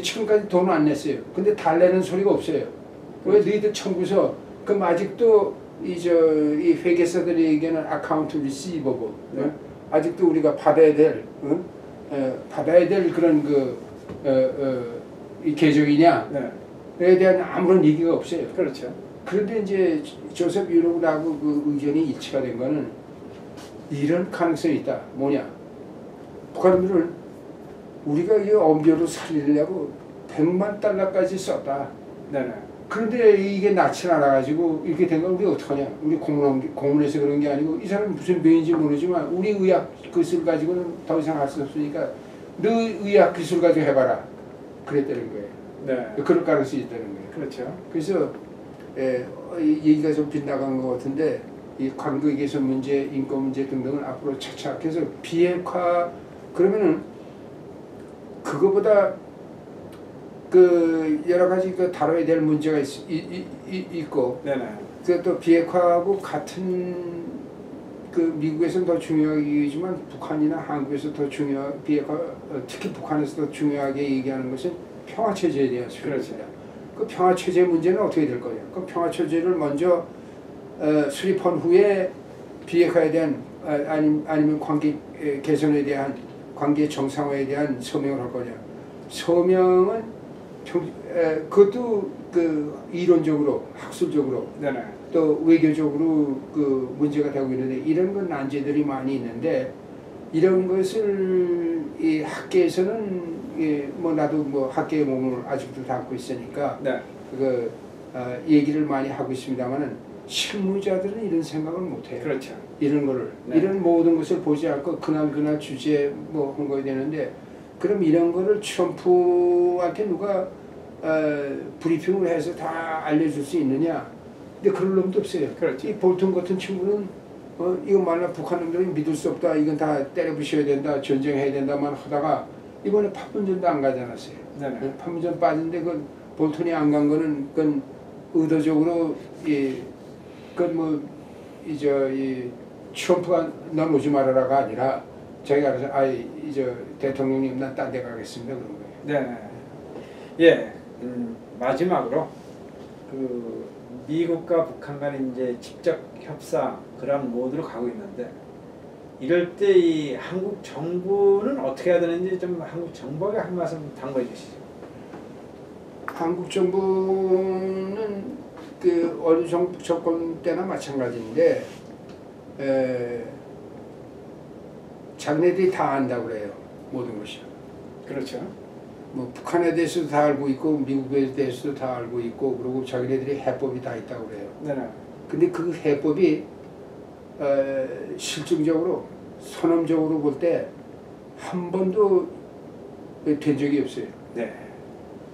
지금까지 돈을 안 냈어요. 근데 달래는 소리가 없어요. 왜 너희들 청구서 그럼 아직도 이 회계사들이 얘기하는 아카운트 리시버블 아직도 우리가 받아야 될 그런 이 계정이냐? 에 대한 아무런 얘기가 없어요. 그렇죠. 그런데 이제 조셉 윤호군하고 그 의견이 일치가 된 거는 이런 가능성이 있다. 뭐냐? 북한인들은 우리가 이 엄비로 살리려고 100만 달러까지 썼다. 네네. 그런데 이게 낯이 나가지고 이렇게 된 건 우리 어떡하냐? 우리 공문에서 그런 게 아니고 이 사람이 무슨 병인지 모르지만 우리 의학 기술 가지고는 더 이상 할 수 없으니까 너 의학 기술 가지고 해봐라. 그랬다는 거예요. 네. 그럴 가능성이 있다는 거예요. 그렇죠. 그래서 이 얘기가 좀 빗나간 것 같은데 이 관계 개선 문제, 인권 문제 등등은 앞으로 차차 해서 비핵화 그러면은 그거보다 그 여러 가지 그 다뤄야 될 문제가 있고, 네네. 또 비핵화하고 같은 그 미국에서는 더 중요하지만 북한이나 한국에서 더 비핵화 특히 북한에서 더 중요하게 얘기하는 것은 평화 체제에 대한 수립입니다. 그 평화 체제 문제는 어떻게 될 거냐? 그 평화 체제를 먼저 수립한 후에 비핵화에 대한 아니면 관계 개선에 대한 관계 정상화에 대한 서명을 할 거냐. 서명은 그것도 그 이론적으로 학술적으로 네네. 또 외교적으로 그 문제가 되고 있는데 이런 건 난제들이 많이 있는데 이런 것을 이 학계에서는 뭐 나도 뭐 학계의 몸을 아직도 담고 있으니까 네. 그 얘기를 많이 하고 있습니다만은 실무자들은 이런 생각을 못해요. 그렇죠. 이런 거를 네. 이런 모든 것을 보지 않고 그날 주제 뭐 한 거야 되는데 그럼 이런 거를 트럼프한테 누가 브리핑을 해서 다 알려줄 수 있느냐? 근데 그럴 놈도 없어요. 그렇죠. 이 볼턴 같은 친구는 이거 말로 북한 놈들이 믿을 수 없다. 이건 다 때려부셔야 된다. 전쟁해야 된다만 하다가 이번에 판문점도 안 가지 않았어요. 네네. 판문점 빠진데 그 볼턴이 안 간 거는 그건 의도적으로 그건 뭐 이 트럼프가 넌 오지 말아라가 아니라 자기가 알아서 대통령님 난 딴 데 가겠습니다 그런 거예요. 네. 예. 마지막으로 그 미국과 북한 간의 이제 직접 협상 그런 모드로 가고 있는데 이럴 때 이 한국 정부는 어떻게 해야 되는지 좀 한국 정부에게 한 말씀 당부해 주시죠. 한국 정부는 그 어느 정부 정권 때나 마찬가지인데 자기네들이 다 안다고 그래요. 모든 것이. 그렇죠. 뭐 북한에 대해서도 다 알고 있고 미국에 대해서도 다 알고 있고 그리고 자기네들이 해법이 다 있다고 그래요. 네네. 근데 그 해법이 실질적으로 선언적으로 볼 때 한 번도 된 적이 없어요. 네.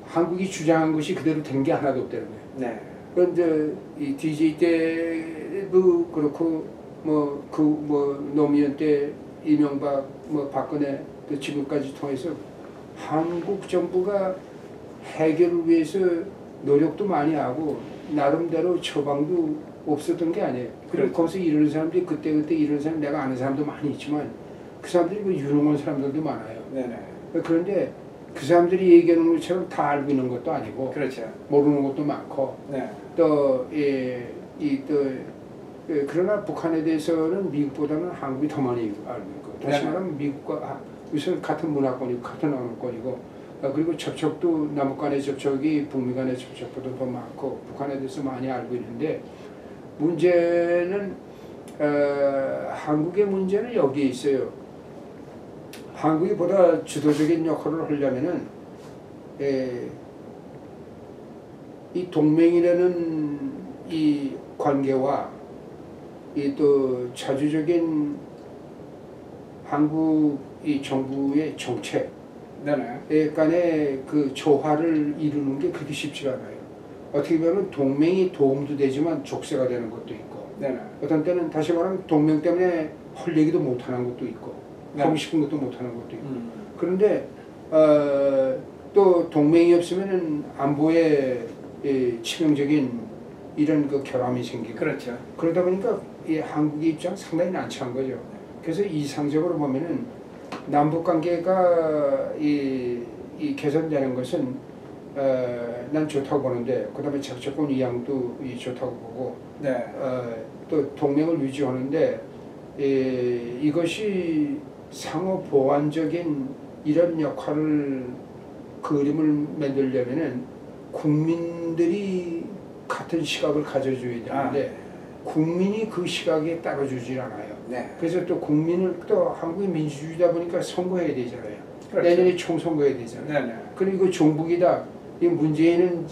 한국이 주장한 것이 그대로 된 게 하나도 없다는 거예요. 네. 그런데 이 DJ 때도 그렇고 노무현 때 이명박 박근혜 또 지금까지 통해서 한국 정부가 해결을 위해서 노력도 많이 하고 나름대로 처방도 없었던 게 아니에요. 그리고 거기서 이러는 사람들이 그때 이러는 사람 내가 아는 사람도 많이 있지만 그 사람들이 뭐 유능한 사람들도 많아요. 네네. 그런데 그 사람들이 얘기하는 것처럼 다 알고 있는 것도 아니고 그렇죠. 모르는 것도 많고 네. 그러나 북한에 대해서는 미국보다는 한국이 더 많이 알고 있고 다시 말하면 미국과 우선 같은 문화권이고 같은 언어권이고 그리고 접촉도 남북 간의 접촉이 북미 간의 접촉보다 더 많고 북한에 대해서 많이 알고 있는데 문제는 한국의 문제는 여기에 있어요. 한국이 보다 주도적인 역할을 하려면은 이 동맹이라는 이 관계와 이 또 자주적인 한국 이 정부의 정책 네네. 간의 그 조화를 이루는 게 그렇게 쉽지가 않아요. 어떻게 보면 동맹이 도움도 되지만 족쇄가 되는 것도 있고, 네네. 어떤 때는 다시 말하면 동맹 때문에 할 얘기도 못하는 것도 있고, 네. 하고 싶은 것도 못하는 것도 있고. 그런데 또 동맹이 없으면은 안보에 치명적인 이런 그 결함이 생기고, 그렇죠. 그러다 보니까 이 한국의 입장 상당히 난처한 거죠. 그래서 이상적으로 보면은 남북 관계가 이 개선되는 것은 난 좋다고 보는데, 그다음에 적조건 이양도 좋다고 보고, 네. 또 동맹을 유지하는데 이것이 상호 보완적인 이런 역할을 그림을 만들려면은 국민들이 같은 시각을 가져줘야 되는데 국민이 그 시각에 따라주질 않아요. 네. 그래서 또 국민을 또 한국이 민주주의다 보니까 선거해야 되잖아요. 그렇죠. 내년에 총선거해야 되잖아요. 네네. 그리고 종북이다. 이 문재인은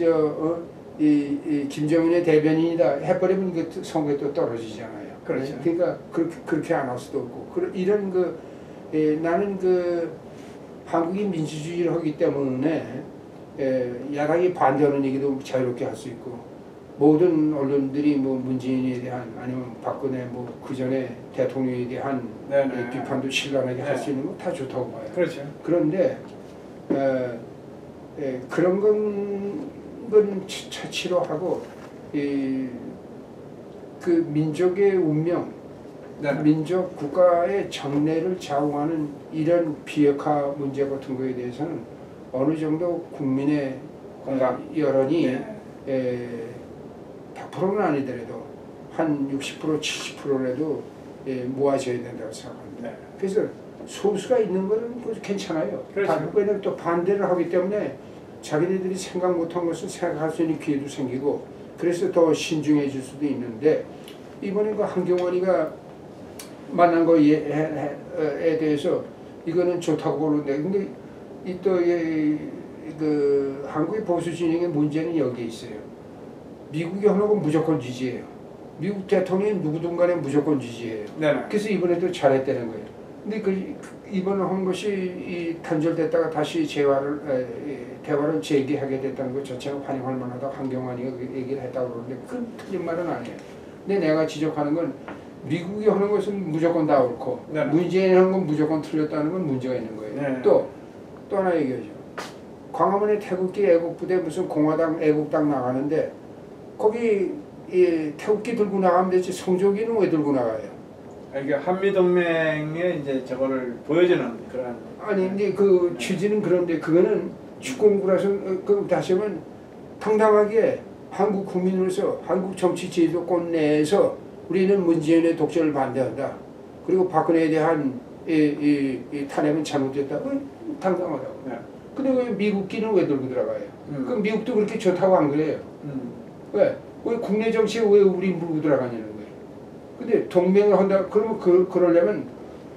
이 김정은의 대변인이다 해버리면 그 선거에 또 떨어지잖아요. 그렇죠. 그러니까 그렇게 안 할 수도 없고 이런 나는 한국이 민주주의를 하기 때문에 야당이 반대하는 얘기도 자유롭게 할 수 있고, 모든 언론들이 뭐 문재인에 대한 아니면 박근혜 뭐 그 전에 대통령에 대한 네네. 비판도 신랄하게 할 수 네. 있는 건 다 좋다고 봐요. 그렇죠. 그런데 그런 건 차치로 하고 그 민족의 운명, 네네. 민족 국가의 정례를 좌우하는 이런 비핵화 문제 같은 거에 대해서는 어느 정도 국민의 공감. 여론이 네. 100%는 아니더라도 한 60% 70%라도 모아져야 된다고 생각합니다. 네. 그래서 소수가 있는 거는 괜찮아요. 그렇죠. 왜냐하면 또 반대를 하기 때문에 자기네들이 생각 못한 것을 생각할 수 있는 기회도 생기고, 그래서 더 신중해질 수도 있는데, 이번에 그 한경원이가 만난 거에 대해서 이거는 좋다고 보는데, 근데 그 한국의 보수 진영의 문제는 여기에 있어요. 미국이 하는 건 무조건 지지해요. 미국 대통령이 누구든 간에 무조건 지지해요. 네네. 그래서 이번에도 잘했다는 거예요. 근데 이번에 한 것이 단절됐다가 다시 대화를 재개하게 됐다는 것 자체가 환영할 만하다. 한경환이가 얘기를 했다고 그러는데 그건 틀린 말은 아니에요. 근데 내가 지적하는 건 미국이 하는 것은 무조건 다 옳고, 네. 문재인이 하는 건 무조건 틀렸다는 건 문제가 있는 거예요. 네. 또 하나 얘기하죠. 광화문에 태극기 애국부대 무슨 공화당 애국당 나가는데 거기 태극기 들고 나가면 되지 성조기는 왜 들고 나가요? 이게 한미 동맹에 이제 저거를 보여주는 그런. 아니 근데 그 취지는 그런데 그거는 주권국가라서 다시 하면 당당하게 한국 국민으로서 한국 정치 제도권 내에서 우리는 문재인의 독재를 반대한다. 그리고 박근혜에 대한 이 탄핵은 잘못됐다. 당당하다고. 네. 근데 왜 미국기는 왜 들고 들어가요? 그 미국도 그렇게 좋다고 안 그래요. 왜 국내 정치에 왜 우리 물고 들어가냐는 거예요. 근데 동맹을 한다. 그러면 그러려면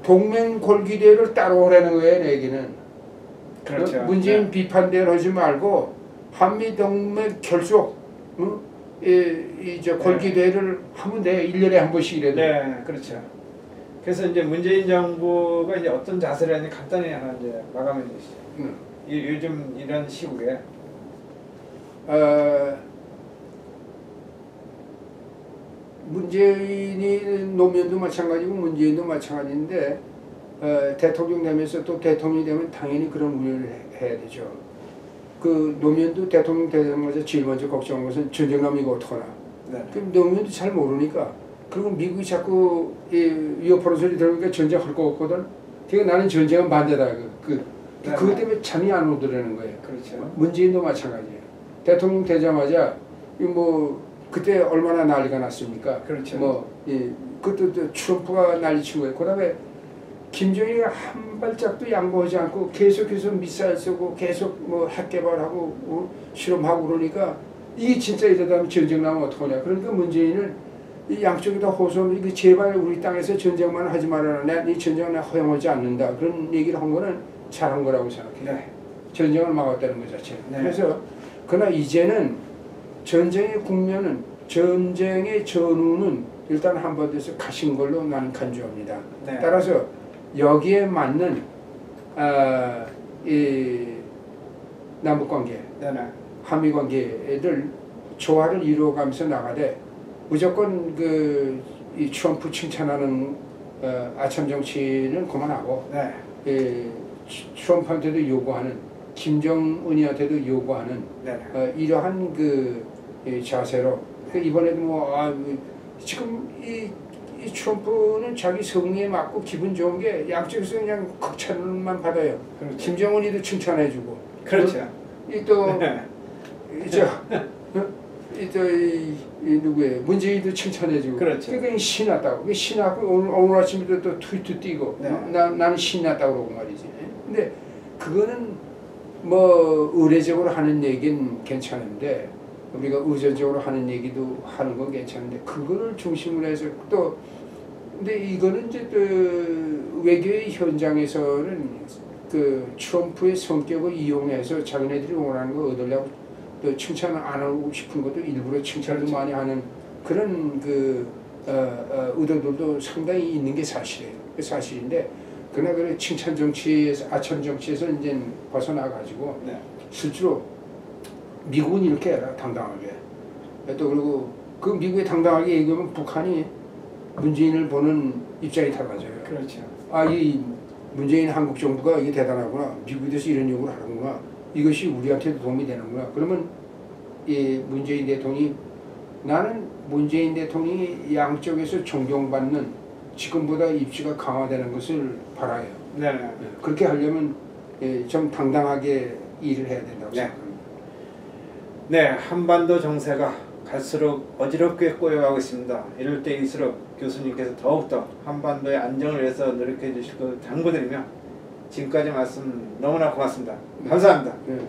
동맹 골기대를 따로 하라는 거예요, 내 얘기는. 그렇죠. 문재인 네. 비판대를 하지 말고 한미 동맹 결속, 이제 골기대를 하면 돼. 1년에 한 번씩이라도. 네, 그렇죠. 그래서 이제 문재인 정부가 이제 어떤 자세를 하는지 간단히 하나 이제 마감해 주시죠. 요즘 이런 시국에 문재인이 노무현도 마찬가지고 문재인도 마찬가지인데 대통령 되면서 또 대통령이 되면 당연히 그런 우려를 해야 되죠. 그 노무현도 대통령 되자마자 제일 먼저 걱정한 것은 전쟁감이고 어떡하나. 네. 그럼 노무현도 잘 모르니까. 그리고 미국이 자꾸 위협하는 소리 들으니까 전쟁할 거 없거든. 그러니까 나는 전쟁은 반대다. 그것 때문에 잠이 안 오더라는 거예요. 그렇죠. 문재인도 마찬가지예요. 대통령 되자마자 그때 얼마나 난리가 났습니까? 그렇죠. 그것도 트럼프가 난리친 거예요. 그다음에 김정일이 한 발짝도 양보하지 않고 계속해서 미사일 쏘고 계속 핵 개발하고 실험하고 그러니까 이게 진짜 이러다 전쟁 나면 어떡하냐. 그러니까 문재인은 이 양쪽에다 호소하면 제발 우리 땅에서 전쟁만 하지 말아라. 내가 이 전쟁을 내가 허용하지 않는다. 그런 얘기를 한 거는 잘한 거라고 생각해요. 네. 전쟁을 막았다는 것 자체. 네. 그래서 그러나 이제는 전쟁의 국면은 전쟁의 전후는 일단 한반도에서 가신 걸로 나는 간주합니다. 네. 따라서 여기에 맞는 이 남북관계, 네네. 한미관계를 조화를 이루어가면서 나가되 무조건 이 트럼프 칭찬하는 아참 정치는 그만하고 네. 트럼프한테도 요구하는 김정은이한테도 요구하는 네네. 이러한 자세로 이번에도 지금 이 트럼프는 자기 성의에 맞고 기분 좋은 게 양쪽에서 그냥 극찬만 받아요. 그렇죠. 김정은이도 칭찬해주고 그렇죠. 누구예요? 문재인도 칭찬해주고. 그렇죠. 그게 신났다고. 신났고 오늘 아침에도 또 트위터 띄고 네. 나는 신났다고 그러고 말이지. 근데 그거는 뭐 의례적으로 하는 얘기는 괜찮은데 우리가 의존적으로 하는 얘기도 하는 건 괜찮은데 그거를 중심으로 해서 또 근데 이거는 이제 외교의 현장에서는 트럼프의 성격을 이용해서 자기네들이 원하는 거 얻으려고 또 칭찬을 안 하고 싶은 것도 일부러 칭찬을 그렇죠. 많이 하는 그런 의도들도 상당히 있는 게 사실이에요. 사실인데 그러나 그 칭찬 정치에서 아천 정치에서 이제 벗어나 가지고 네. 실제로 미국은 이렇게 해라 당당하게 또 그리고 그 미국이 당당하게 얘기하면 북한이 문재인을 보는 입장이 달라져요. 그렇죠. 이 문재인 한국 정부가 이게 대단하구나. 미국에 대해서 이런 요구를 하는구나. 이것이 우리한테도 도움이 되는구나. 그러면 문재인 대통령이 나는 문재인 대통령이 양쪽에서 존경받는 지금보다 입지가 강화되는 것을 바라요. 네네. 그렇게 하려면 좀 당당하게 일을 해야 된다고 네. 생각합니다. 네, 한반도 정세가 갈수록 어지럽게 꼬여가고 있습니다. 이럴 때일수록 교수님께서 더욱더 한반도의 안정을 위해서 노력해 주시고 당부드리며 지금까지 말씀 너무나 고맙습니다. 감사합니다. 네.